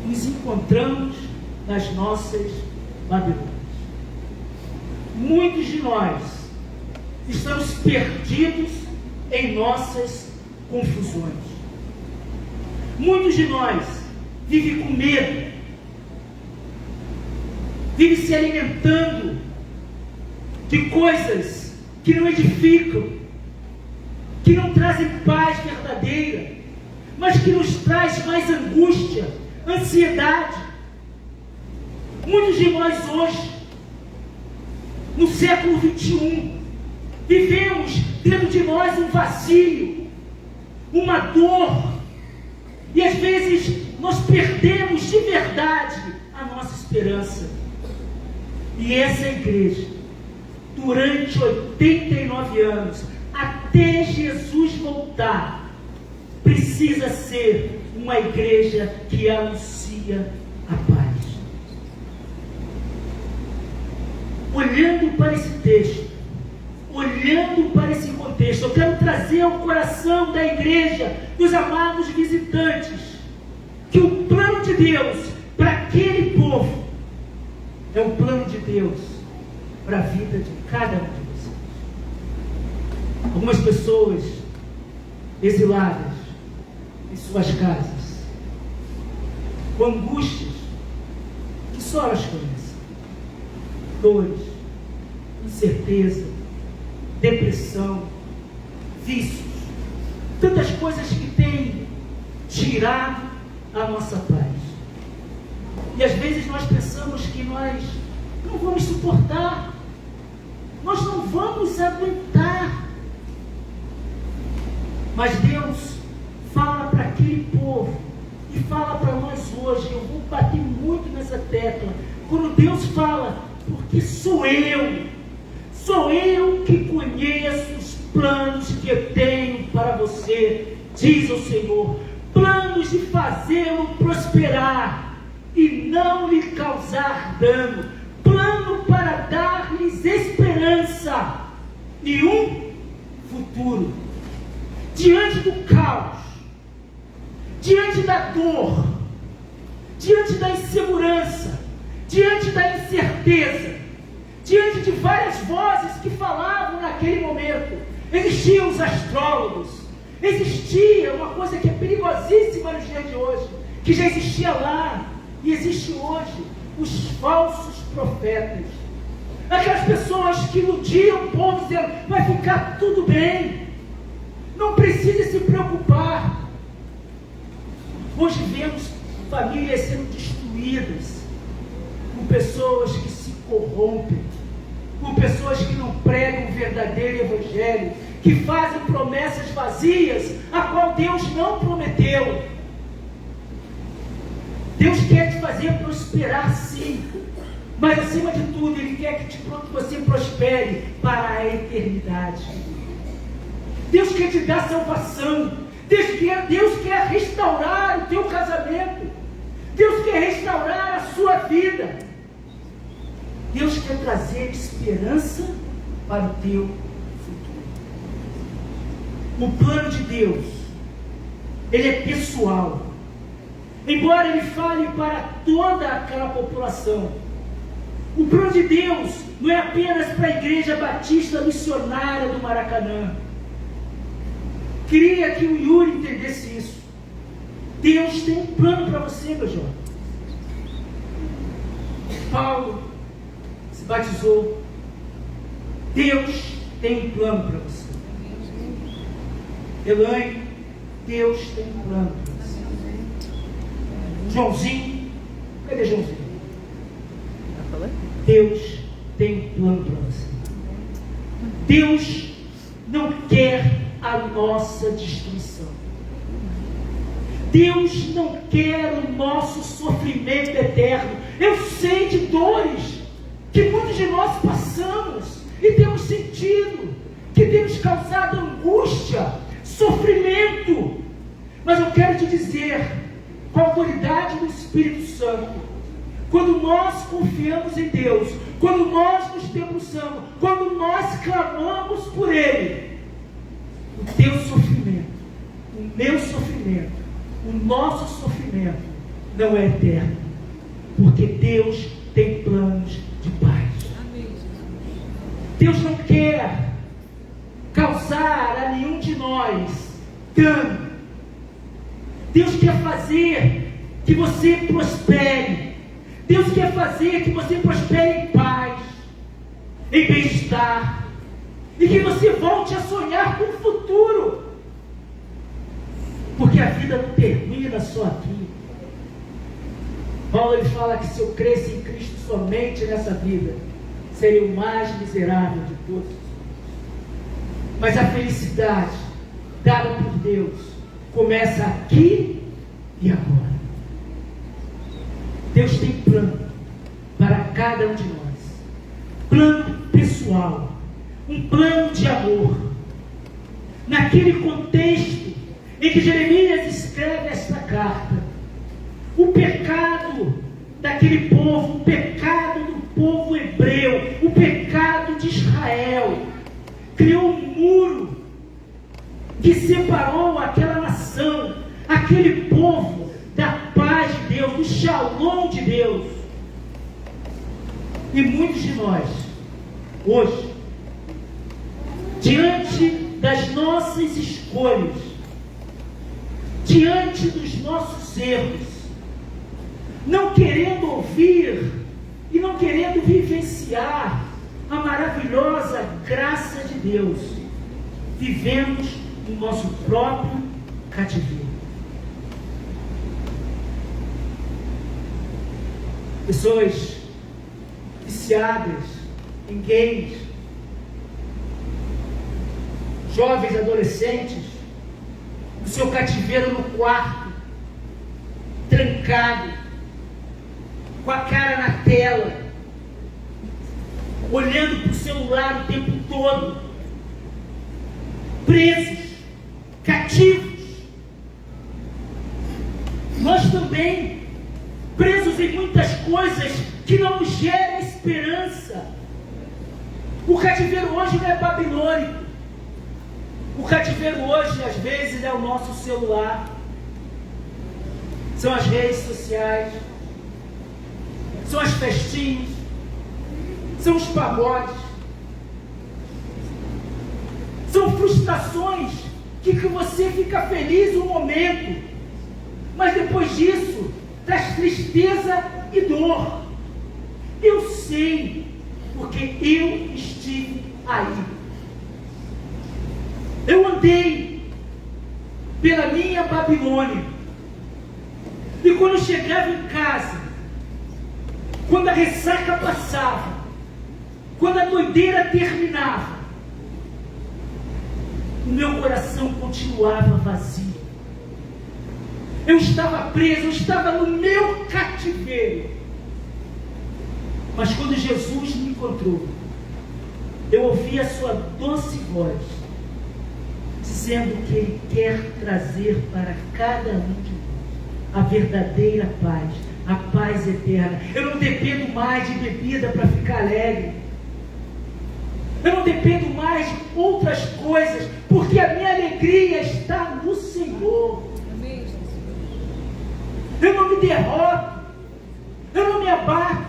nos encontramos nas nossas Babilônias. Muitos de nós estamos perdidos em nossas confusões. Muitos de nós vivem com medo, vivem se alimentando de coisas que não edificam, que não trazem paz verdadeira, mas que nos traz mais angústia, ansiedade. Muitos de nós hoje, no século 21, vivemos dentro de nós um vazio, uma dor, e às vezes nós perdemos de verdade a nossa esperança. E essa igreja, durante 89 anos, até Jesus voltar, precisa ser uma igreja que anuncia a paz. Olhando para esse texto, olhando para esse contexto, eu quero trazer ao coração da igreja, dos amados visitantes, que o plano de Deus para aquele povo é um plano de Deus para a vida de cada um de vocês. Algumas pessoas exiladas em suas casas, com angústias que só elas conhecem, dores, incerteza, depressão, vícios, tantas coisas que têm tirado a nossa paz. E às vezes nós pensamos que nós não vamos suportar, nós não vamos aguentar. Mas Deus fala para aquele povo e fala para nós hoje. Eu vou bater muito nessa tecla. Quando Deus fala, porque sou eu que conheço os planos que eu tenho para você, diz o Senhor, planos de fazê-lo prosperar e não lhe causar dano, plano para dar-lhes esperança e um futuro. Diante do caos, diante da dor, diante da insegurança, diante da incerteza, diante de várias vozes que falavam naquele momento, existiam os astrólogos, existia uma coisa que é perigosíssima nos dias de hoje, que já existia lá e existe hoje, os falsos profetas, aquelas pessoas que iludiam o povo dizendo, vai ficar tudo bem, não precisa se preocupar. Hoje vemos famílias sendo destruídas com pessoas que se corrompem, com pessoas que não pregam o verdadeiro evangelho, que fazem promessas vazias, a qual Deus não prometeu. Deus quer te fazer prosperar sim, Mas acima de tudo, Ele quer que você prospere para a eternidade. Deus quer te dar salvação. Deus quer restaurar o teu casamento. Deus quer restaurar a sua vida. Deus quer trazer esperança para o teu futuro. O plano de Deus, ele é pessoal. Embora ele fale para toda aquela população, o plano de Deus não é apenas para a Igreja Batista Missionária do Maracanã. Queria que o Yuri entendesse isso. Deus tem um plano para você, meu jovem. Paulo se batizou. Deus tem um plano para você. Elaine, Deus tem um plano para você. Joãozinho, cadê Joãozinho? Deus tem um plano para você. Deus não quer a nossa destruição. Deus não quer o nosso sofrimento eterno. Eu sei de dores que muitos de nós passamos e temos sentido, que temos causado angústia, sofrimento. Mas eu quero te dizer, com a autoridade do Espírito Santo, quando nós confiamos em Deus, quando nós nos debruçamos, quando nós clamamos por Ele, o teu sofrimento, o meu sofrimento, o nosso sofrimento não é eterno, porque Deus tem planos de paz. Deus não quer causar a nenhum de nós dano. Deus quer fazer que você prospere. Deus quer fazer que você prospere em paz, em bem-estar, e que você volte a sonhar com o futuro. Porque a vida não termina só aqui. Paulo ele fala que se eu cresce em Cristo somente nessa vida, seria o mais miserável de todos. Mas a felicidade dada por Deus começa aqui e agora. Deus tem plano para cada um de nós. Plano pessoal. Um plano de amor. Naquele contexto em que Jeremias escreve esta carta, o pecado daquele povo, o pecado do povo hebreu, o pecado de Israel, criou um muro que separou aquela nação, aquele povo da paz de Deus, do shalom de Deus. E muitos de nós, hoje, diante das nossas escolhas, diante dos nossos erros, não querendo ouvir e não querendo vivenciar a maravilhosa graça de Deus, vivemos o nosso próprio cativeiro. Pessoas viciadas em games, jovens adolescentes, o seu cativeiro no quarto, trancado, com a cara na tela, olhando para o celular o tempo todo, presos, cativos. Nós também, presos em muitas coisas que não nos geram esperança. O cativeiro hoje não é babilônico. O cativeiro hoje, às vezes, é o nosso celular. São as redes sociais. São as festinhas. São os pagodes. São frustrações que você fica feliz um momento, mas depois disso traz tristeza e dor. Eu sei, porque eu estive aí. Eu andei pela minha Babilônia, e quando eu chegava em casa, quando a ressaca passava, quando a doideira terminava, o meu coração continuava vazio. Eu estava preso, eu estava no meu cativeiro. Mas quando Jesus me encontrou, eu ouvi a sua doce voz, dizendo que Ele quer trazer para cada um de nós a verdadeira paz, a paz eterna. Eu não dependo mais de bebida para ficar alegre. Eu não dependo mais de outras coisas, porque a minha alegria está no Senhor. Eu não me derroto, eu não me abato,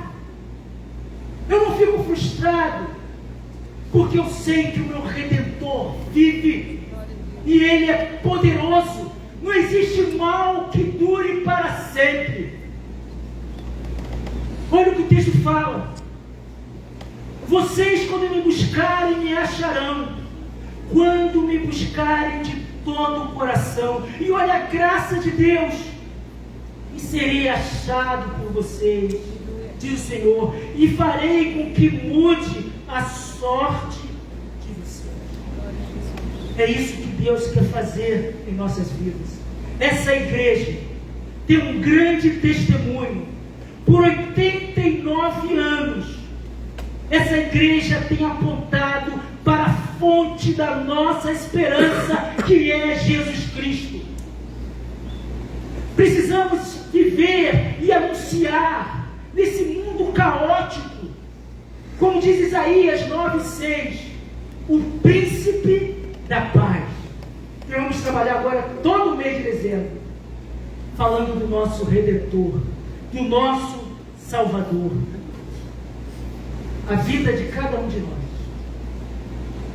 eu não fico frustrado, porque eu sei que o meu Redentor vive e Ele é poderoso. Não existe mal que dure para sempre. Olha o que o texto fala: vocês, quando me buscarem, me acharão, quando me buscarem de todo o coração. E olha a graça de Deus: e serei achado por vocês, diz o Senhor, e farei com que mude a sorte de vocês. É isso que Deus quer fazer em nossas vidas. Essa igreja tem um grande testemunho. Por 89 anos, essa igreja tem apontado para a fonte da nossa esperança, que é Jesus Cristo. Precisamos viver e anunciar nesse mundo caótico, como diz Isaías 9:6, o príncipe da paz. Nós vamos trabalhar agora todo o mês de dezembro, falando do nosso Redentor, do nosso Salvador. A vida de cada um de nós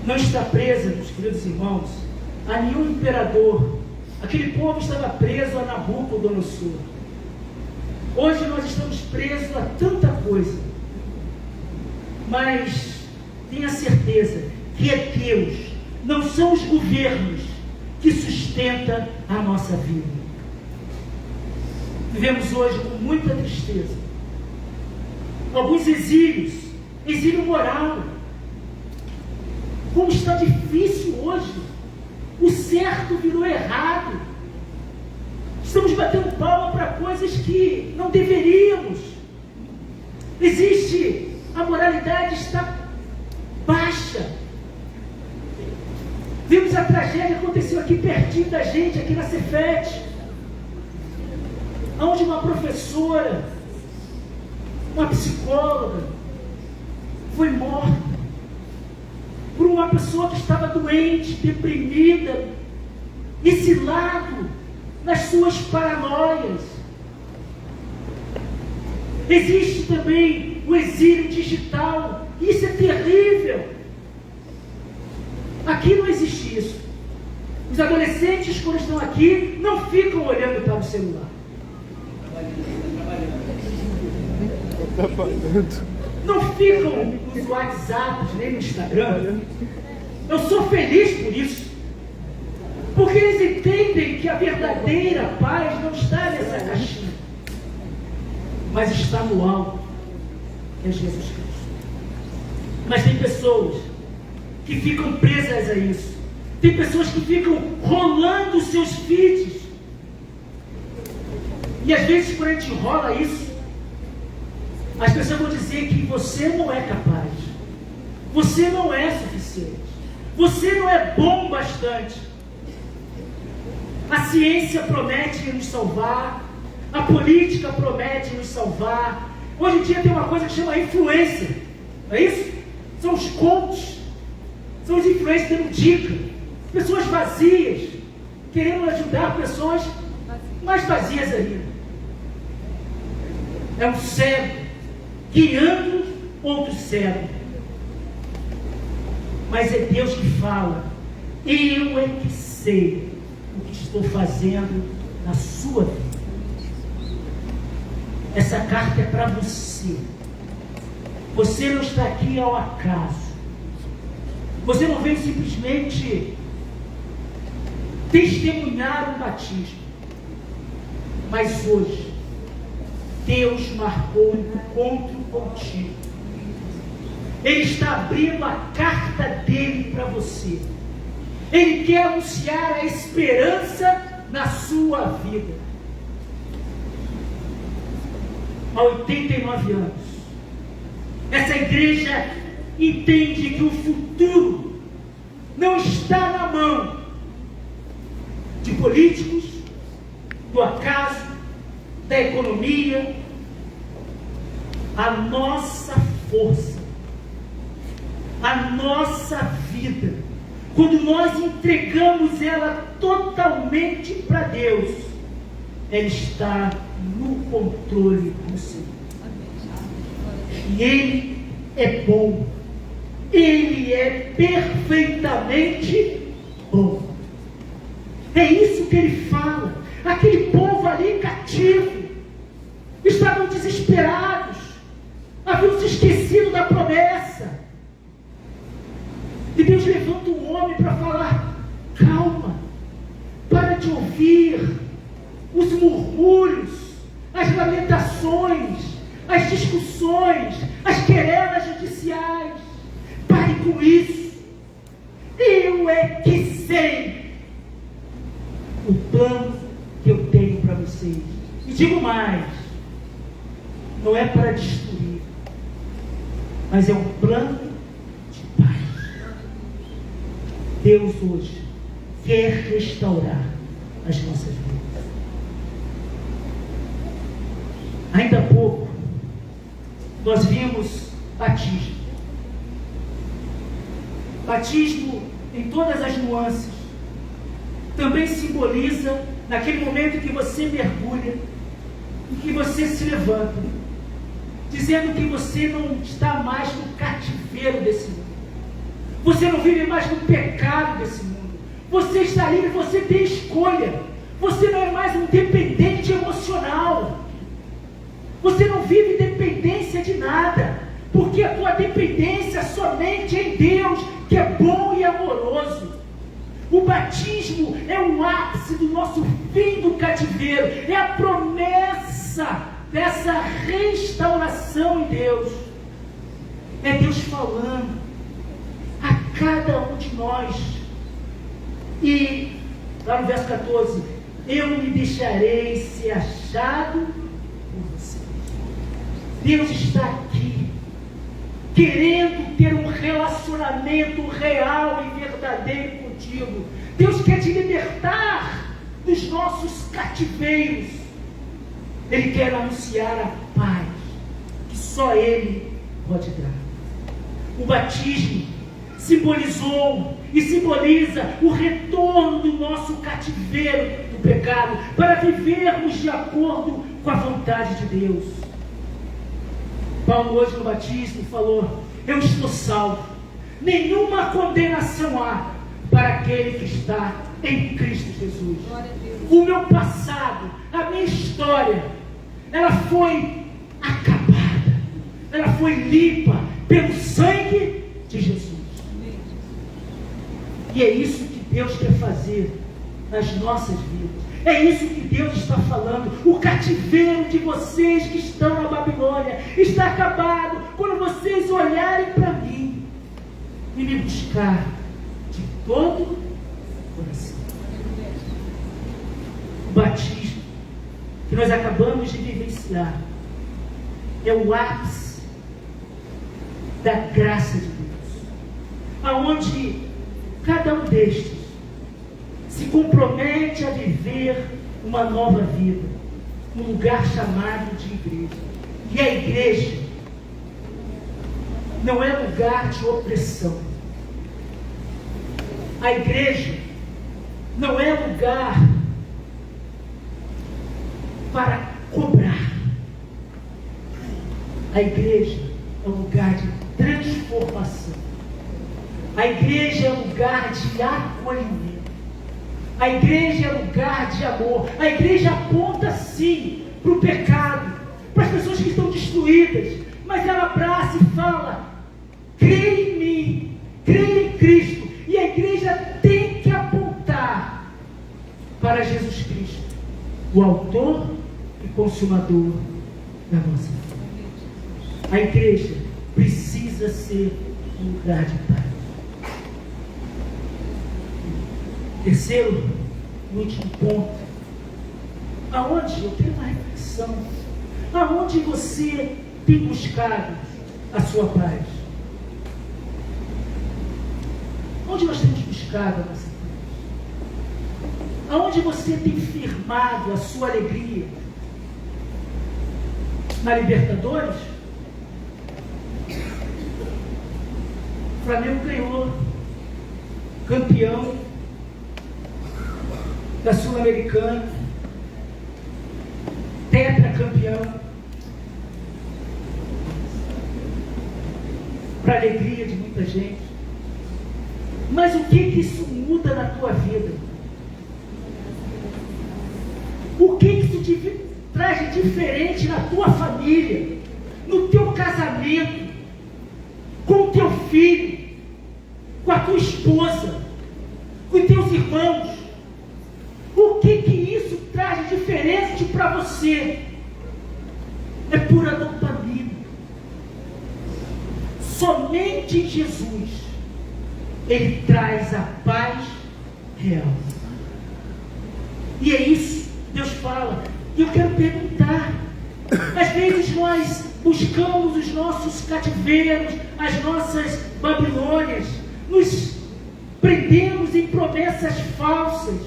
não está presa, meus queridos irmãos, a nenhum imperador. Aquele povo estava preso a Nabucodonosor. Hoje nós estamos presos a tanta coisa, mas tenha certeza que é Deus, não são os governos que sustentam a nossa vida. Vivemos hoje com muita tristeza alguns exílios, exílio moral. Como está difícil hoje, o certo virou errado. Estamos batendo palma para coisas que não deveríamos. A moralidade está baixa. Vimos a tragédia que aconteceu aqui pertinho da gente, aqui na Cefete, onde uma professora, uma psicóloga, foi morta por uma pessoa que estava doente, deprimida, exilado nas suas paranoias. Existe também o exílio digital. Isso é terrível. Aqui não existe isso. Os adolescentes, quando estão aqui, não ficam olhando para o celular. Não ficam nos WhatsApps, nem no Instagram. Eu sou feliz por isso. Porque eles entendem que a verdadeira paz não está nessa caixinha, mas está no alto, que é Jesus Cristo. Mas tem pessoas que ficam presas a isso. Tem pessoas que ficam rolando os seus feeds. E às vezes, quando a gente rola isso, as pessoas vão dizer que você não é capaz, você não é suficiente, você não é bom bastante. A ciência promete nos salvar, a política promete nos salvar. Hoje em dia tem uma coisa que chama influência, não é isso? São os coaches, são os influencers dando dica, pessoas vazias, querendo ajudar pessoas mais vazias ainda. É um cego guiando outro cego. Mas é Deus que fala: eu é que sei o que estou fazendo na sua vida. Essa carta é para você. Você não está aqui ao acaso. Você não veio simplesmente testemunhar um batismo. Mas hoje Deus marcou um encontro contigo. Ele está abrindo a carta dele para você. Ele quer anunciar a esperança na sua vida. Há 89 anos, Essa igreja entende que o futuro não está na mão de políticos, do acaso, da economia. A nossa força, a nossa vida, quando nós entregamos ela totalmente para Deus, ela está no controle do Senhor. E Ele é bom, Ele é perfeitamente bom. É isso que Ele fala. Aquele povo ali cativo, estavam desesperados, haviam se esquecido da promessa. E Deus levanta um homem para falar: calma, para de ouvir os murmúrios, as lamentações, as discussões, as querelas judiciais. Pare com isso. Eu é que sei o plano que eu tenho para vocês. E digo mais, não é para destruir, mas é um plano de paz. Deus hoje quer restaurar as nossas vidas. Ainda há pouco nós vimos batismo. Batismo em todas as nuances também simboliza naquele momento que você mergulha e que você se levanta, dizendo que você não está mais no cativeiro desse mundo, você não vive mais no pecado desse mundo, você está livre, você tem escolha, você não é mais um dependente emocional, você não vive dependência de nada, porque a tua dependência somente é em Deus, que é bom e amoroso. O batismo é o ápice do nosso fim do cativeiro, é a promessa dessa restauração em Deus. É Deus falando a cada um de nós. E lá no verso 14: eu me deixarei ser achado por vocês. Deus está aqui, querendo ter um relacionamento real e verdadeiro contigo. Deus quer te libertar dos nossos cativeiros. Ele quer anunciar a paz que só Ele pode dar. O batismo simbolizou e simboliza o retorno do nosso cativeiro do pecado, para vivermos de acordo com a vontade de Deus. Paulo hoje no batismo falou: eu estou salvo, nenhuma condenação há para aquele que está em Cristo Jesus. O meu passado, a minha história, ela foi acabada, ela foi limpa pelo sangue de Jesus. E é isso que Deus quer fazer nas nossas vidas. É isso que Deus está falando. O cativeiro de vocês que estão na Babilônia está acabado quando vocês olharem para mim e me buscar de todo o coração. O batismo que nós acabamos de vivenciar é o ápice da graça de Deus, aonde cada um destes se compromete a viver uma nova vida, um lugar chamado de igreja. E a igreja não é lugar de opressão. A igreja não é lugar para cobrar. A igreja é um lugar de transformação. A igreja é um lugar de acolhimento. A igreja é lugar de amor. A igreja aponta sim para o pecado, para as pessoas que estão destruídas, mas ela abraça e fala: crê em mim, crê em Cristo. E a igreja tem que apontar para Jesus Cristo, o autor e consumador da nossa fé. A igreja precisa ser um lugar de paz. Terceiro e último ponto, aonde eu tenho uma reflexão, aonde você tem buscado a sua paz? Onde nós temos buscado a nossa paz? Aonde você tem firmado a sua alegria? Na Libertadores? O Flamengo ganhou, campeão da Sul-Americana, tetracampeão, para alegria de muita gente. Mas o que isso muda na tua vida? O que isso traz de diferente na tua família, no teu casamento, com o teu filho, com a tua esposa, com os teus irmãos? O que isso traz de diferente para você? É pura dopamina. Somente em Jesus Ele traz a paz real. E é isso que Deus fala. E eu quero perguntar: às vezes nós buscamos os nossos cativeiros, as nossas Babilônias, nos prendemos em promessas falsas.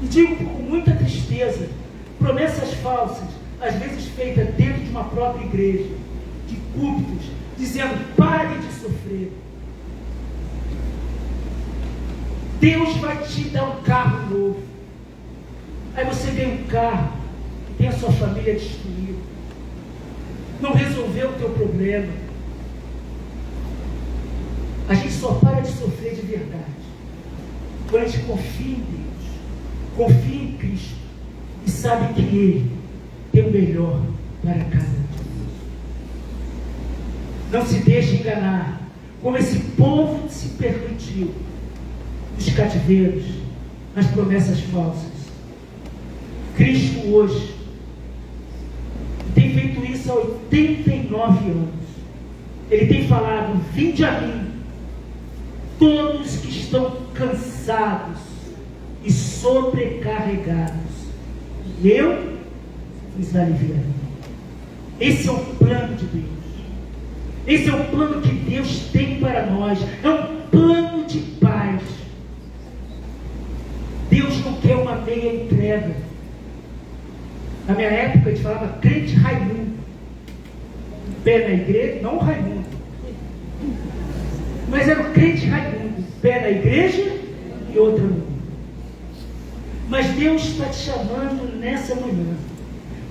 E digo com muita tristeza, promessas falsas, às vezes feitas dentro de uma própria igreja, de púlpitos, dizendo: pare de sofrer. Deus vai te dar um carro novo. Aí você ganha um carro e tem a sua família destruída. Não resolveu o teu problema. A gente só para de sofrer de verdade quando a gente confia em Deus, confia em Cristo e sabe que Ele tem o melhor para cada um. Não se deixe enganar, como esse povo se permitiu nos cativeiros, nas promessas falsas. Cristo hoje tem feito isso há 89 anos. Ele tem falado: vinde a mim, todos que estão cansados e sobrecarregados, e eu vos aliviarei. Esse é o plano de Deus. Esse é o plano que Deus tem para nós. É um plano de paz. Deus não quer uma meia entrega. Na minha época a gente falava crente Raimundo. Pé na igreja, não Raimundo, mas era o crente Raimundo. Pé na igreja e outra no mundo. Mas Deus está te chamando nessa manhã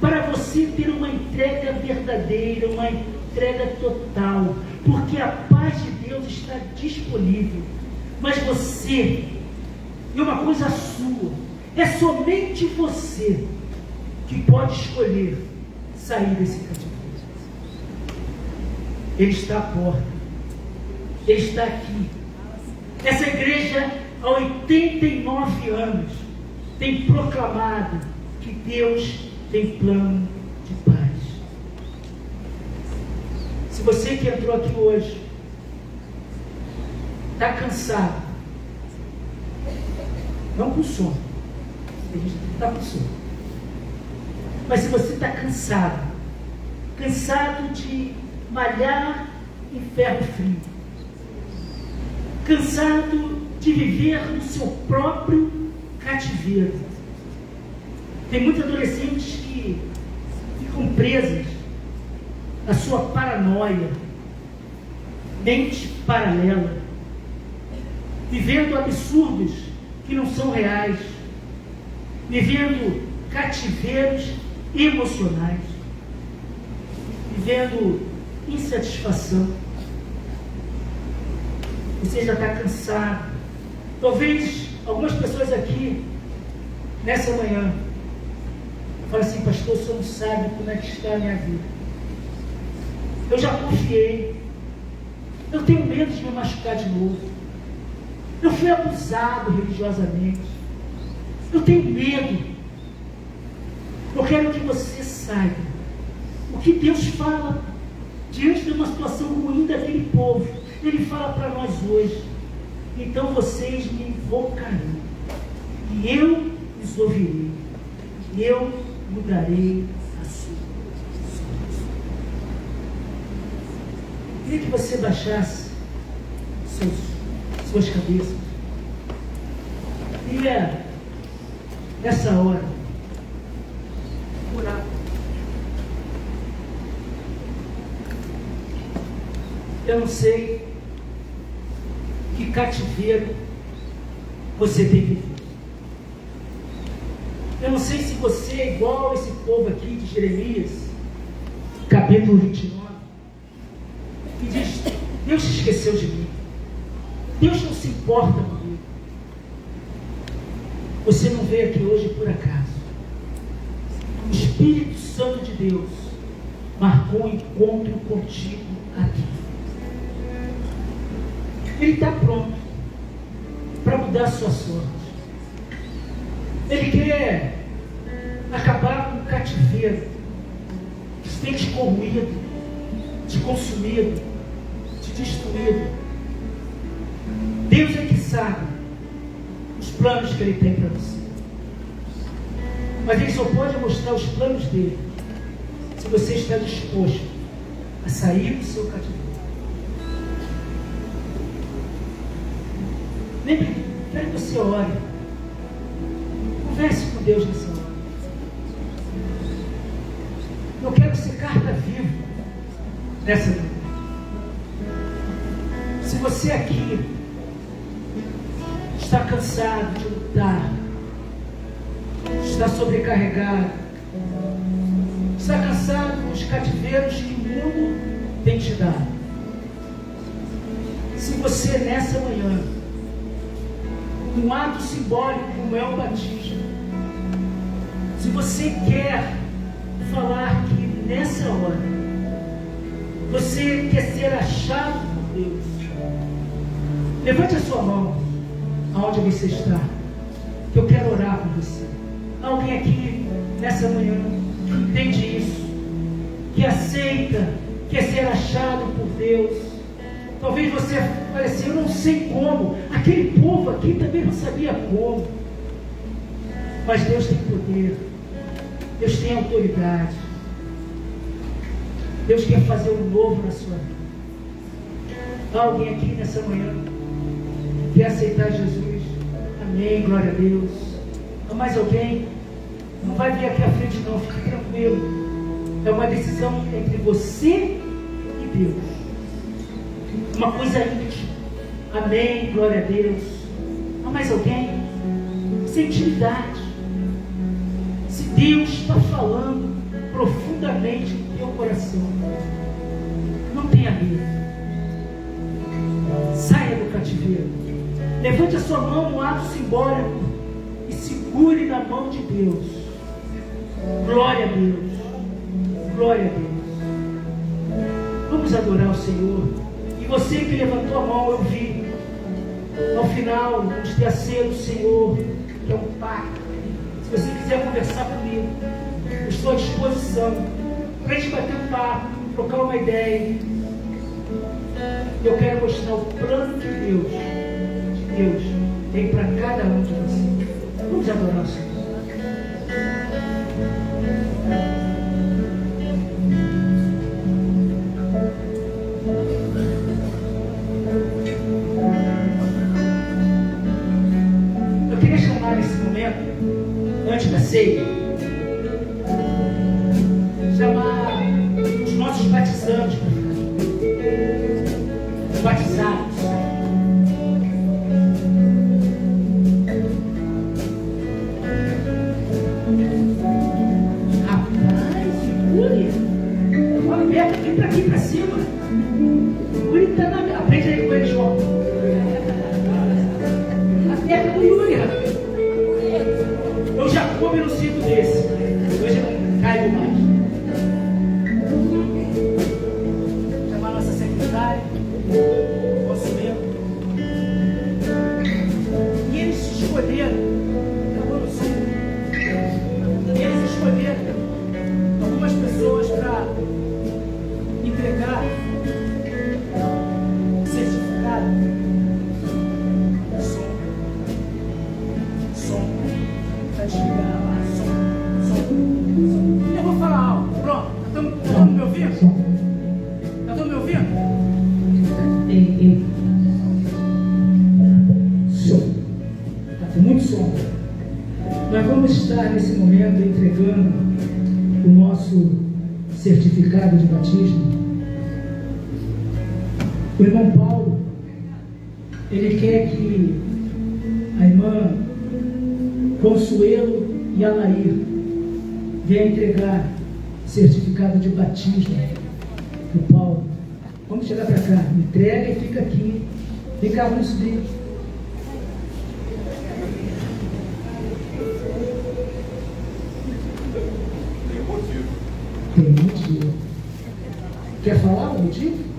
para você ter uma entrega verdadeira, uma entrega total, porque a paz de Deus está disponível. Mas você, e uma coisa sua, é somente você que pode escolher sair desse cativeiro. Ele está à porta. Ele está aqui. Essa igreja, há 89 anos, tem proclamado que Deus tem plano de paz. Se você que entrou aqui hoje está cansado, não com sono, a gente está com sono, mas se você está cansado de malhar em ferro frio, cansado de viver no seu próprio cativeiro. Tem muitos adolescentes que ficam presos na sua paranoia, mente paralela, vivendo absurdos que não são reais, vivendo cativeiros emocionais, vivendo insatisfação. Você já está cansado. Talvez algumas pessoas aqui nessa manhã falem assim: pastor, o senhor não sabe como é que está a minha vida. Eu já confiei. Eu tenho medo de me machucar de novo. Eu fui abusado religiosamente. Eu tenho medo. Eu quero que você saiba o que Deus fala diante de uma situação ruim daquele povo. Ele fala para nós hoje: então vocês me invocarão, e eu os ouvirei, e eu mudarei a sua sorte. Queria que você baixasse suas cabeças. Queria, nessa hora, orar. Eu não sei que cativeiro você tem vivido. Eu não sei se você é igual esse povo aqui de Jeremias, capítulo 29, e diz: Deus se esqueceu de mim. Deus não se importa comigo. Você não veio aqui hoje por acaso. O Espírito Santo de Deus marcou um encontro contigo aqui. Ele está pronto para mudar a sua sorte. Ele quer acabar com o cativeiro que tem te corroído, te consumido, te destruído. Deus é que sabe os planos que Ele tem para você. Mas Ele só pode mostrar os planos dele se você está disposto a sair do seu cativeiro. Lembre, quero que você ore. Converse com Deus nessa hora. Eu quero ser carta viva nessa noite. Se você aqui está cansado de lutar, está sobrecarregado, está cansado dos cativeiros que o mundo tem te dado. Se você nessa manhã, um ato simbólico como é o batismo, se você quer falar que nessa hora você quer ser achado por Deus, levante a sua mão aonde você está, que eu quero orar por você. Alguém aqui nessa manhã que entende isso, que aceita, quer ser achado por Deus. Talvez você fale assim: eu não sei como, aquele povo aqui também não sabia como. Mas Deus tem poder, Deus tem autoridade, Deus quer fazer um novo na sua vida. Há alguém aqui nessa manhã que quer aceitar Jesus? Amém, glória a Deus. Há mais alguém? Não vai vir aqui à frente não, fique tranquilo. É uma decisão entre você e Deus. Uma coisa íntima. Amém, glória a Deus. Há mais alguém? Sem intimidade. Se Deus está falando profundamente no teu coração, não tenha medo. Saia do cativeiro. Levante a sua mão no ato simbólico e segure na mão de Deus. Glória a Deus. Glória a Deus. Vamos adorar o Senhor. E você que levantou a mão, eu vi. Ao final, vamos ter a ceia do Senhor, que é um pacto. Se você quiser conversar comigo, eu estou à disposição para a gente bater um papo, trocar uma ideia. Eu quero mostrar o plano de Deus tem para cada um de vocês. Vamos adorar o Senhor. Eu queria chamar nesse momento, antes da ceia, chamar os nossos batizantes para ficar. Os batizados. Aqui pra cima. O Yuri tá na. Aprende aí com ele, João. A terra do Yuri, rapaz. Eu já comi no cinto dele. vamos estar nesse momento entregando o nosso certificado de batismo. O irmão Paulo, ele quer que a irmã Consuelo e Alair venham entregar certificado de batismo para o Paulo. Vamos chegar para cá, entrega e fica aqui. Vem cá, vamos subir. Tem motivo. Quer falar o motivo?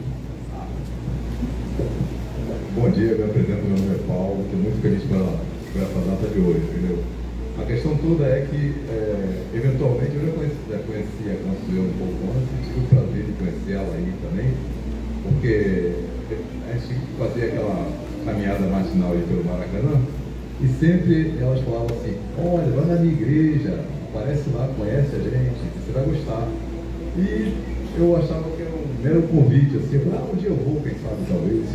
Bom dia, me apresento, meu nome é Paulo, estou muito feliz por essa data de hoje, entendeu? A questão toda é que, eventualmente, eu já conhecia a Consuelo um pouco antes, tive o prazer de conhecer ela aí também, porque a gente fazia aquela caminhada matinal aí pelo Maracanã, e sempre elas falavam assim: olha, vai na minha igreja, aparece lá, conhece a gente, você vai gostar. E eu achava que era um mero convite, assim, eu falei, um dia eu vou, quem sabe, talvez.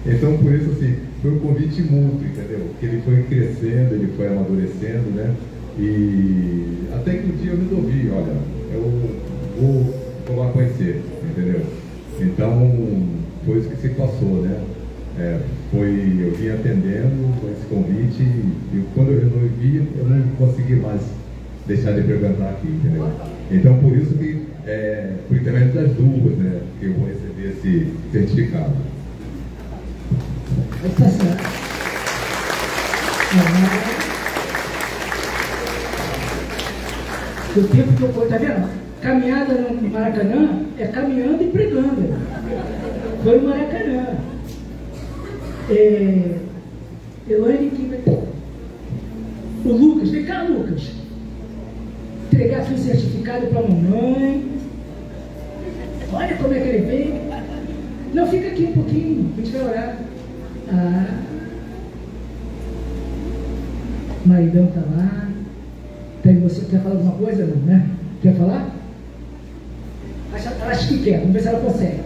Então, por isso, assim, foi um convite mútuo, entendeu? Que ele foi crescendo, ele foi amadurecendo, né? E até que um dia eu resolvi, olha, eu vou lá conhecer, entendeu? Então, foi isso que se passou, né? Eu vim atendendo com esse convite e quando eu resolvi, eu não consegui mais deixar de frequentar aqui, entendeu? Então, por isso que, por intermédio das duas, né, que eu vou receber esse certificado. Está certo. O tempo que eu vou, tá vendo? Caminhada no Maracanã é caminhando e pregando. Foi no Maracanã. Elaine, quem vai ter? O Lucas, vem cá, Lucas. Entregar aqui o certificado para a mamãe. Olha como é que ele vem. Não, fica aqui um pouquinho, a gente vai orar. Maridão tá lá. Você quer falar alguma coisa, não, né? Quer falar? Acho que quer, vamos ver se ela consegue.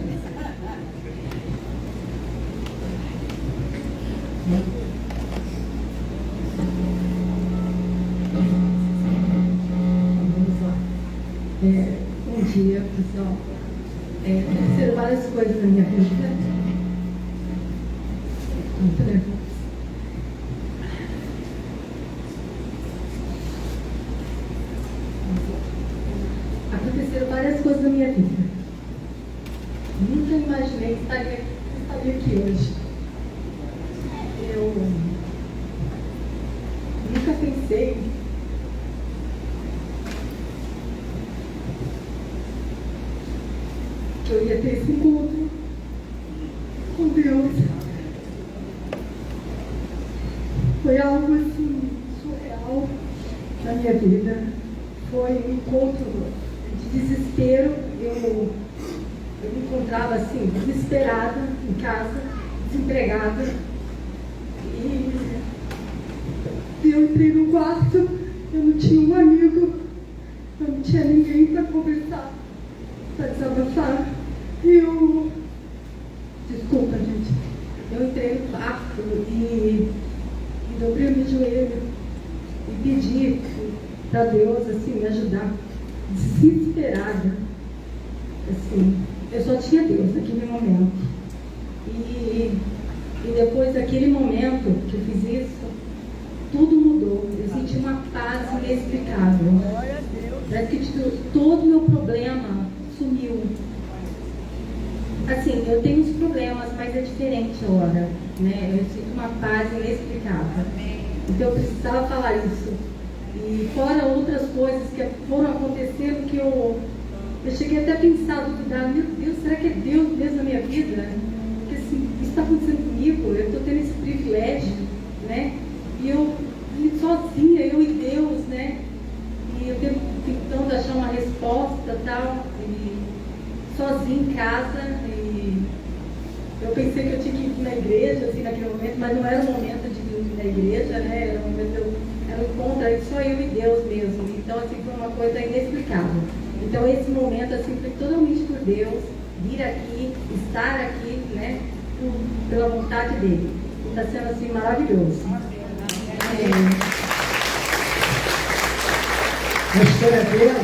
Vamos lá. Bom dia, pessoal. Aconteceram várias coisas na minha vida. Aconteceram várias coisas na minha vida. Nunca imaginei que estaria aqui hoje. Eu nunca pensei que eu ia ter esse encontro com Deus. Foi algo assim surreal na minha vida. Foi um encontro de desespero. Eu me encontrava assim, desesperada em casa, desempregada. E eu entrei no quarto, eu não tinha um amigo, eu não tinha ninguém para conversar, para desabafar. Desculpa, gente. Eu entrei no quarto e dobrei meu joelho e pedi para Deus, assim, me ajudar, desesperada. Assim, eu só tinha Deus naquele momento. E depois daquele momento que eu fiz isso, tudo mudou. Eu senti uma paz inexplicável. Parece que todo o meu problema sumiu. Assim, eu tenho uns problemas, mas é diferente agora, né? Eu sinto uma paz inexplicável. Então eu precisava falar isso. E fora outras coisas que foram acontecendo que eu cheguei até a pensar, duvidar, meu Deus, será que é Deus mesmo na minha vida? Porque assim, isso está acontecendo comigo, eu estou tendo esse privilégio, né? E eu sozinha, eu e Deus, né? E eu tentando achar uma resposta e tal, e sozinha em casa, e eu pensei que eu tinha que ir na igreja, assim, naquele momento, mas não era o momento de ir na igreja, né? Era um momento, era um encontro aí só eu e Deus mesmo. Então, assim, foi uma coisa inexplicável. Então, esse momento, assim, foi totalmente por Deus, vir aqui, estar aqui, né? Pela vontade dele. Está sendo, assim, maravilhoso. A história dela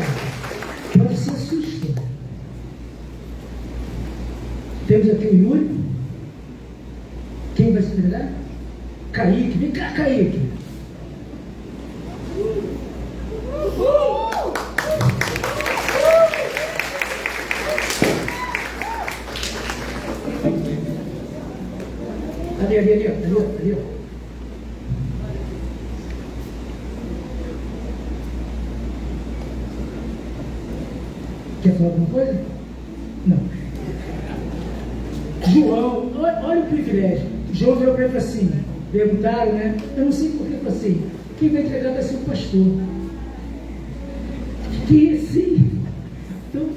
pode ser a sua história. Temos aqui o Yuri. Quem vai se entregar? Kaique. Vem cá, Kaique. Ali, ó. Quer falar alguma coisa? Não. João, olha o privilégio. João virou para ele assim, perguntaram, né? Eu não sei por que assim, quem vai entregar vai ser o pastor. Que sim. Então,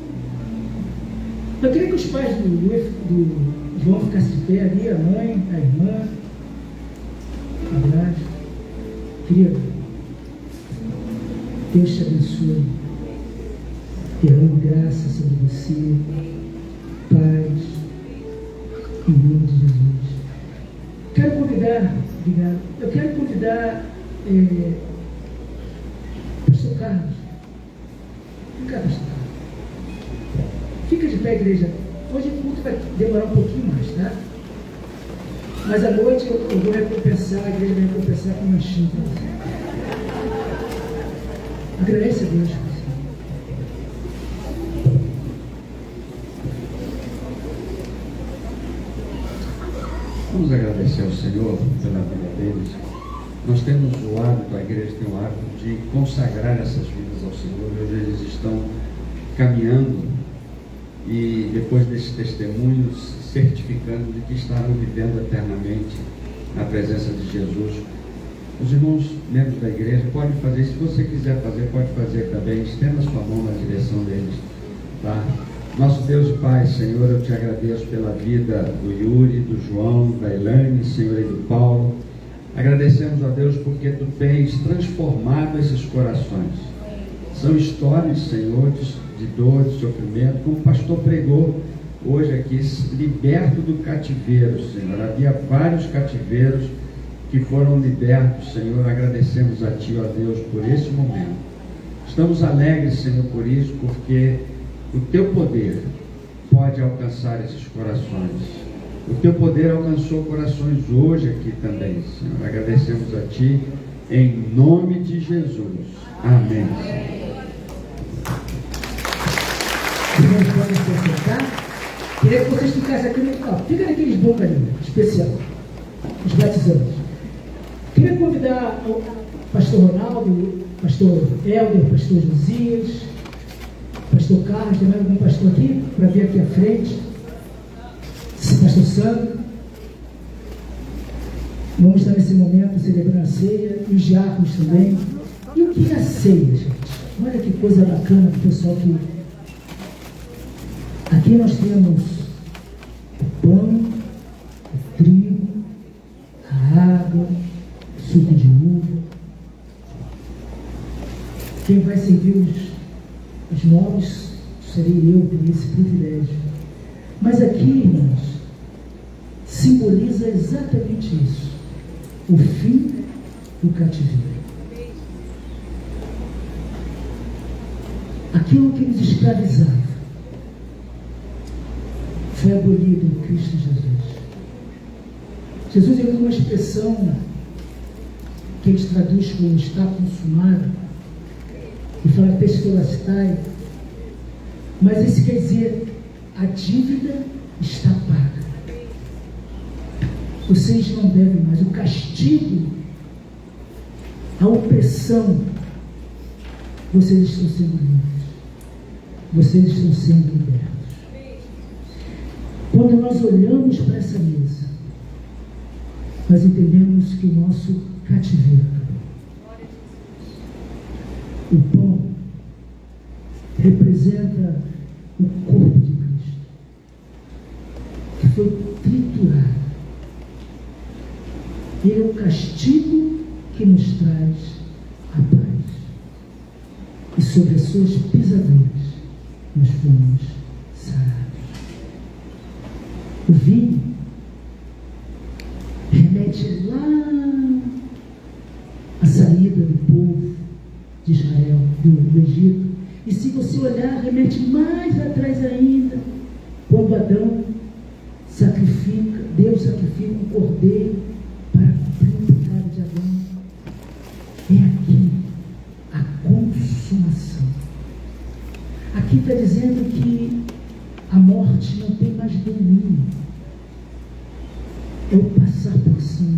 eu queria que os pais do João ficassem de pé ali, a mãe, a irmã, atrás. Querido, Deus te abençoe. Derrame graça sobre você, paz, em nome de Jesus. Quero convidar, obrigado. Eu quero convidar Pastor Carlos. Vem cá, Pastor Carlos. Fica de pé, igreja. Hoje o culto vai demorar um pouquinho mais, tá? Mas à noite eu vou recompensar, a igreja vai recompensar com uma lanchinho para você. Agradece a Deus. Vamos agradecer ao Senhor pela vida deles. Nós temos o hábito, a igreja tem o hábito de consagrar essas vidas ao Senhor. Hoje eles estão caminhando e depois desses testemunhos certificando de que estarão vivendo eternamente na presença de Jesus. Os irmãos membros da igreja podem fazer, se você quiser fazer, pode fazer também. Estenda sua mão na direção deles, tá? Nosso Deus e Pai, Senhor, eu te agradeço pela vida do Yuri, do João, da Elaine, Senhor, e do Paulo. Agradecemos a Deus porque Tu tens transformado esses corações. São histórias, Senhor, de dor, de sofrimento, como o pastor pregou hoje aqui, liberto do cativeiro, Senhor. Havia vários cativeiros que foram libertos, Senhor. Agradecemos a Ti, ó Deus, por esse momento. Estamos alegres, Senhor, por isso, porque o Teu poder pode alcançar esses corações. O Teu poder alcançou corações hoje aqui também, Senhor. Agradecemos a Ti, em nome de Jesus. Amém. Irmãos, podem se acertar. Queria que vocês ficassem aqui no local. Fica naqueles bancos ali, especial. Os batizantes. Queria convidar o pastor Ronaldo, pastor Helder, pastor Josias, pastor Carlos, tem mais algum pastor aqui? Para vir aqui à frente. Pastor Sandro. Vamos estar nesse momento celebrando a ceia. E os diáconos também. E o que é a ceia, gente? Olha que coisa bacana para o pessoal que... Aqui nós temos o pão, o trigo, a água, o suco de uva. Quem vai servir os novos serei eu, por esse privilégio. Mas aqui, irmãos, simboliza exatamente isso: o fim do cativeiro. Aquilo que nos escravizava foi abolido em Cristo Jesus. Jesus usa uma expressão que eles traduz como está consumado, e fala testolastai, mas isso quer dizer a dívida está paga. Vocês não devem mais. O castigo, a opressão, vocês estão sendo livres. Vocês estão sendo libertos. Quando nós olhamos para essa mesa, nós entendemos que o nosso cativeiro acabou. O pão representa o corpo de Cristo, que foi triturado. Ele é o castigo que nos traz a paz. E sobre as suas pisaduras nós fomos sarados. O vinho remete lá à saída do povo de Israel, do Egito. E se você olhar, remete mais atrás ainda, quando Adão sacrifica, Deus sacrifica um cordeiro para cumprir o pecado de Adão. É aqui a consumação. Aqui está dizendo que a morte não tem mais domínio. É o passar por cima.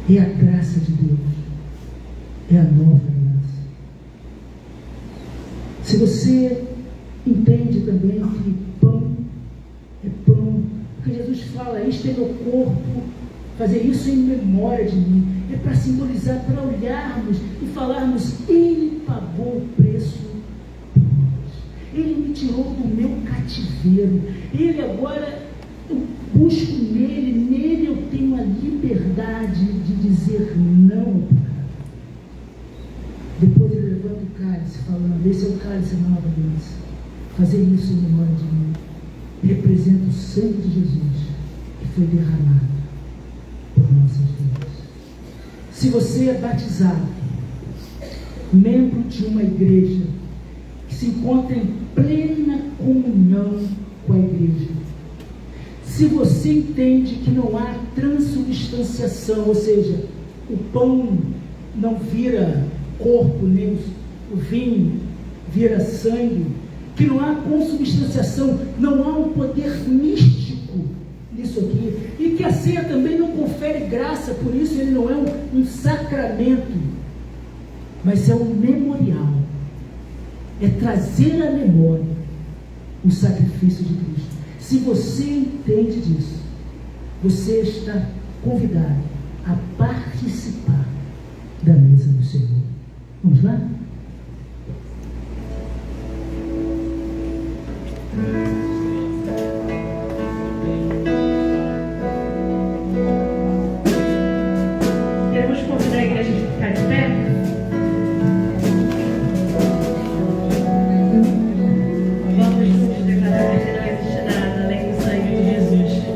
É a graça de Deus. É a nova aliança. Se você entende também que pão é pão, porque Jesus fala, isto é meu corpo, fazer isso em memória de mim, é para simbolizar, para olharmos e falarmos, Ele pagou o preço por nós. Ele me tirou do meu cativeiro. Ele agora, eu busco nele eu tenho a liberdade de dizer não ao pecado. Depois ele levanta o cálice, falando, esse é o cálice da nova aliança. Fazer isso em memória de mim representa o sangue de Jesus que foi derramado por nossas vidas. Se você é batizado, membro de uma igreja que se encontra em plena comunhão com a igreja, se você entende que não há transubstanciação, ou seja, o pão não vira corpo, nem o vinho vira sangue, que não há consubstanciação, não há um poder místico nisso aqui, e que a ceia também não confere graça, por isso ele não é um sacramento, mas é um memorial, é trazer à memória o sacrifício de Cristo. Se você entende disso, você está convidado a participar da mesa do Senhor. Vamos lá? Queremos convidar a igreja a ficar de pé. Vamos juntos declarar que não existe nada além do sangue de Jesus.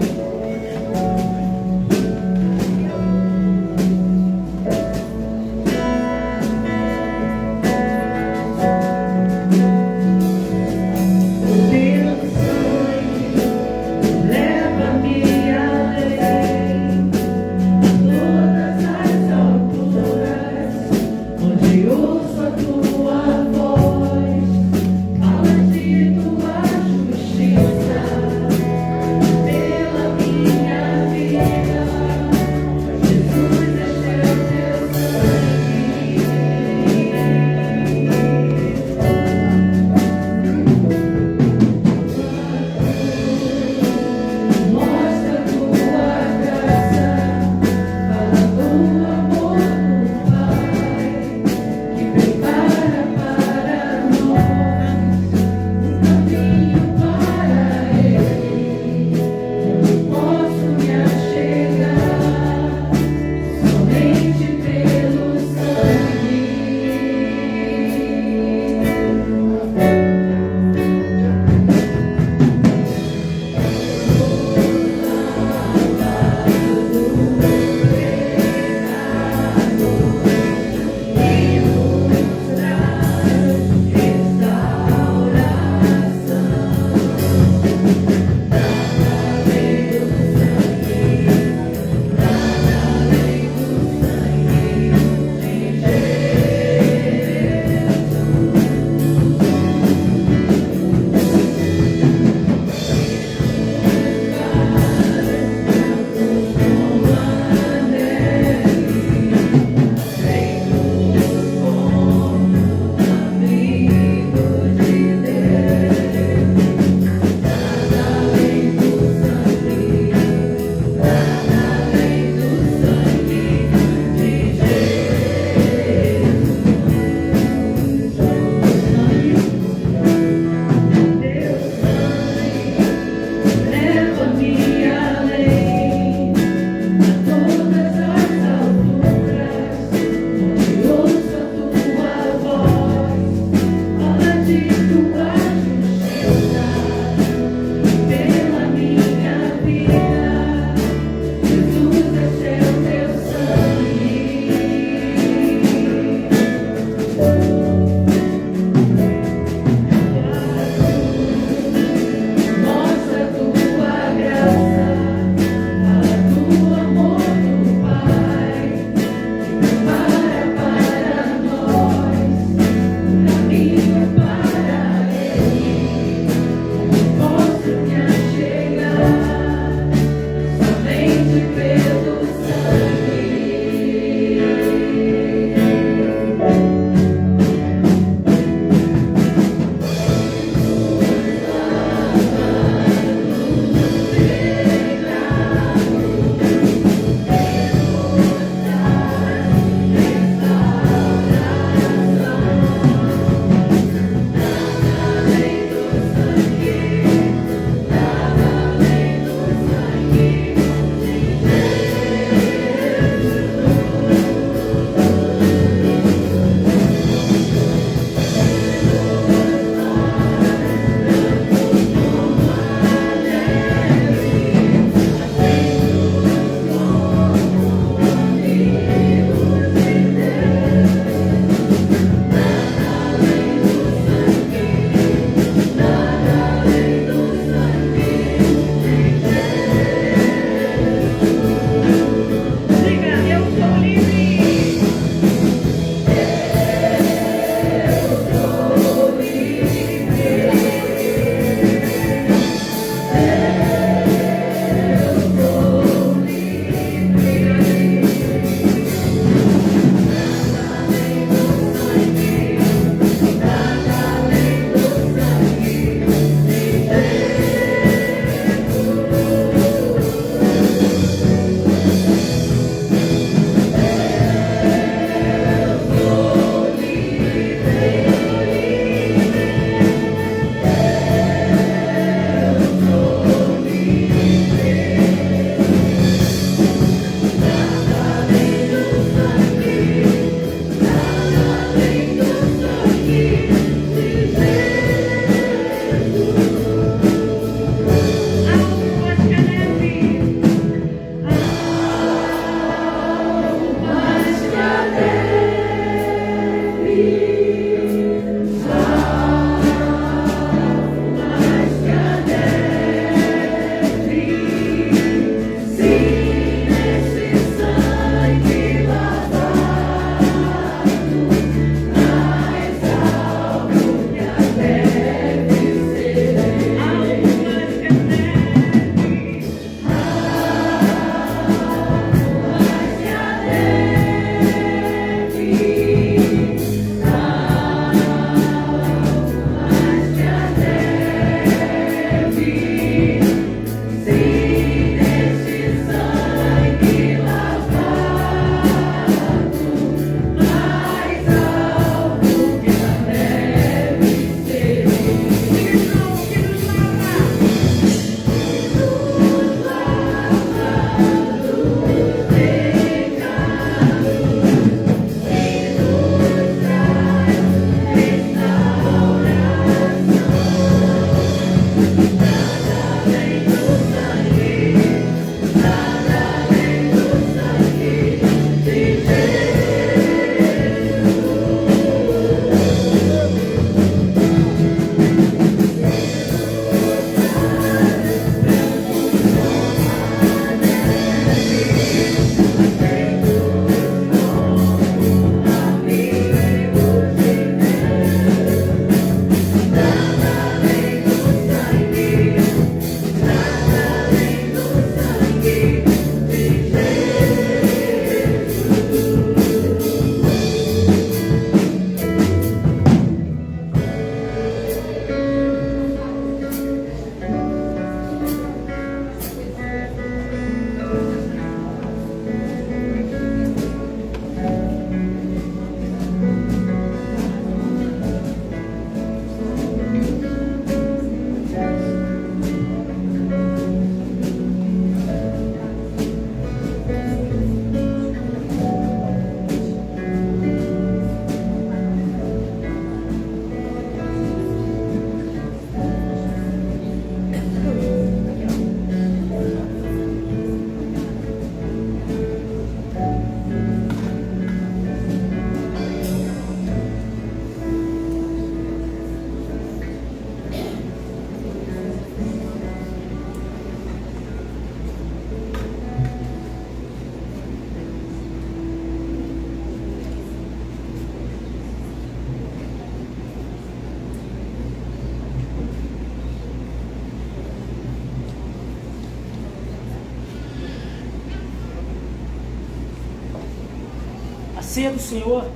A ceia do Senhor,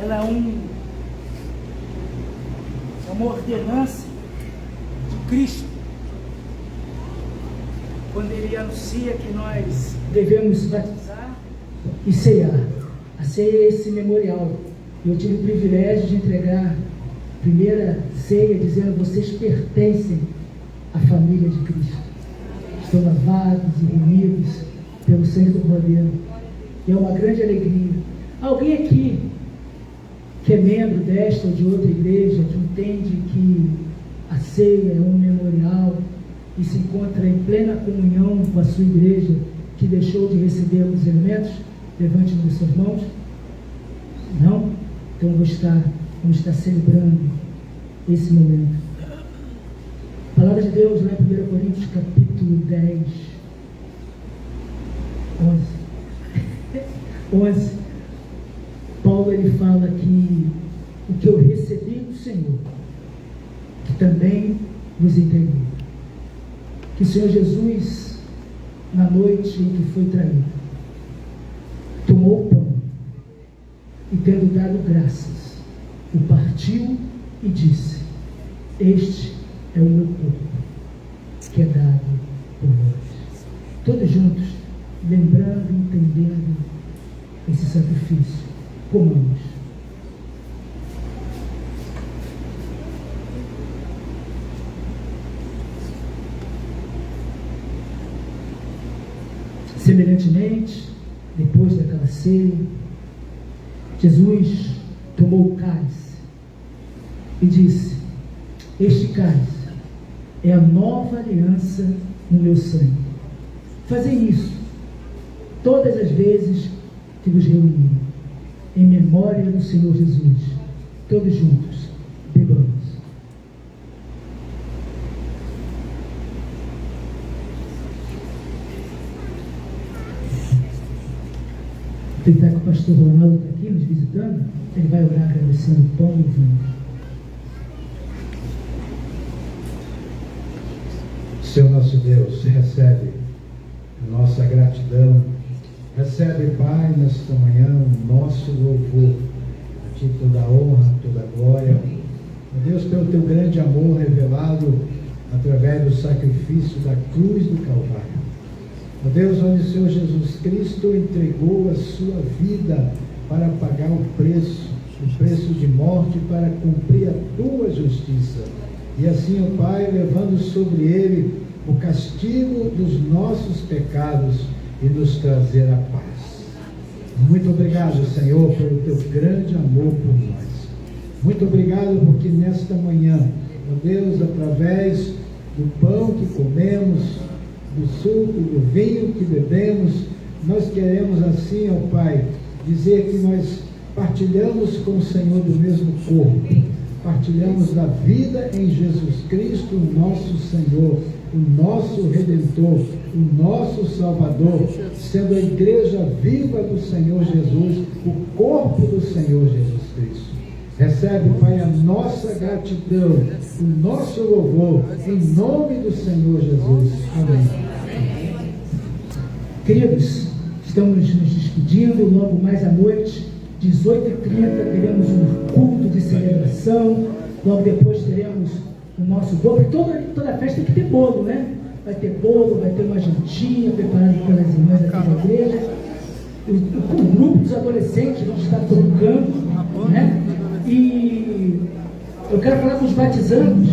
ela é uma ordenança de Cristo, quando Ele anuncia que nós devemos batizar e ceiar. A ceia é esse memorial. Eu tive o privilégio de entregar a primeira ceia dizendo: vocês pertencem à família de Cristo. Estão lavados e remidos pelo sangue do Cordeiro. E é uma grande alegria. Alguém aqui que é membro desta ou de outra igreja, que entende que a ceia é um memorial e se encontra em plena comunhão com a sua igreja, que deixou de receber os elementos? Levante as suas mãos. Não? Então vamos estar celebrando esse momento. A palavra de Deus lá em 1 Coríntios capítulo 10, 11. Paulo ele fala que o que eu recebi do Senhor, que também vos entreguei. Que o Senhor Jesus, na noite em que foi traído, tomou o pão e, tendo dado graças, o partiu e disse: este é o meu corpo, que é dado por vós. Todos juntos, lembrando e entendendo esse sacrifício, comamos. Semelhantemente, depois daquela ceia, Jesus tomou o cálice e disse: este cálice é a nova aliança no meu sangue. Fazei isso todas as vezes que vos reunirem, em memória do Senhor Jesus. Todos juntos, bebamos. Aproveitar que o pastor Ronaldo está aqui nos visitando, ele vai orar agradecendo o pão e o vinho. Senhor nosso Deus, recebe nossa gratidão, recebe, Pai, nesta manhã o nosso louvor, a Ti toda a honra, toda a glória, ó Deus, pelo Teu grande amor revelado através do sacrifício da cruz do Calvário. Ó Deus, onde o Senhor Jesus Cristo entregou a sua vida para pagar o preço de morte, para cumprir a Tua justiça. E assim, ó Pai, levando sobre Ele o castigo dos nossos pecados e nos trazer a paz. Muito obrigado, Senhor, pelo Teu grande amor por nós. Muito obrigado porque nesta manhã, ó Deus, através do pão que comemos, do suco, do vinho que bebemos, nós queremos assim, ó Pai, dizer que nós partilhamos com o Senhor do mesmo corpo, partilhamos da vida em Jesus Cristo, o nosso Senhor, o nosso Redentor, o nosso Salvador, sendo a igreja viva do Senhor Jesus, o corpo do Senhor Jesus Cristo. Recebe, Pai, a nossa gratidão, o nosso louvor, em nome do Senhor Jesus. Amém. Queridos, estamos nos despedindo. Logo mais à noite, 18h30, teremos um culto de celebração. Logo depois teremos o nosso bolo. E toda festa tem que ter bolo, né? Vai ter bolo, vai ter uma jantinha preparada pelas irmãs aqui da igreja. O grupo dos adolescentes vão estar trocando, né? E eu quero falar com os batizandos,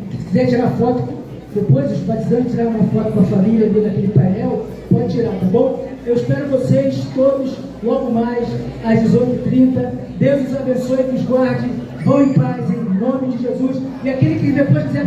que se quiser tirar foto, depois os batizantes tirar uma foto com a família ali naquele painel, pode tirar, tá bom? Eu espero vocês todos logo mais às 18h30. Deus os abençoe e os guarde. Vão em paz, em nome de Jesus. E aquele que depois quiser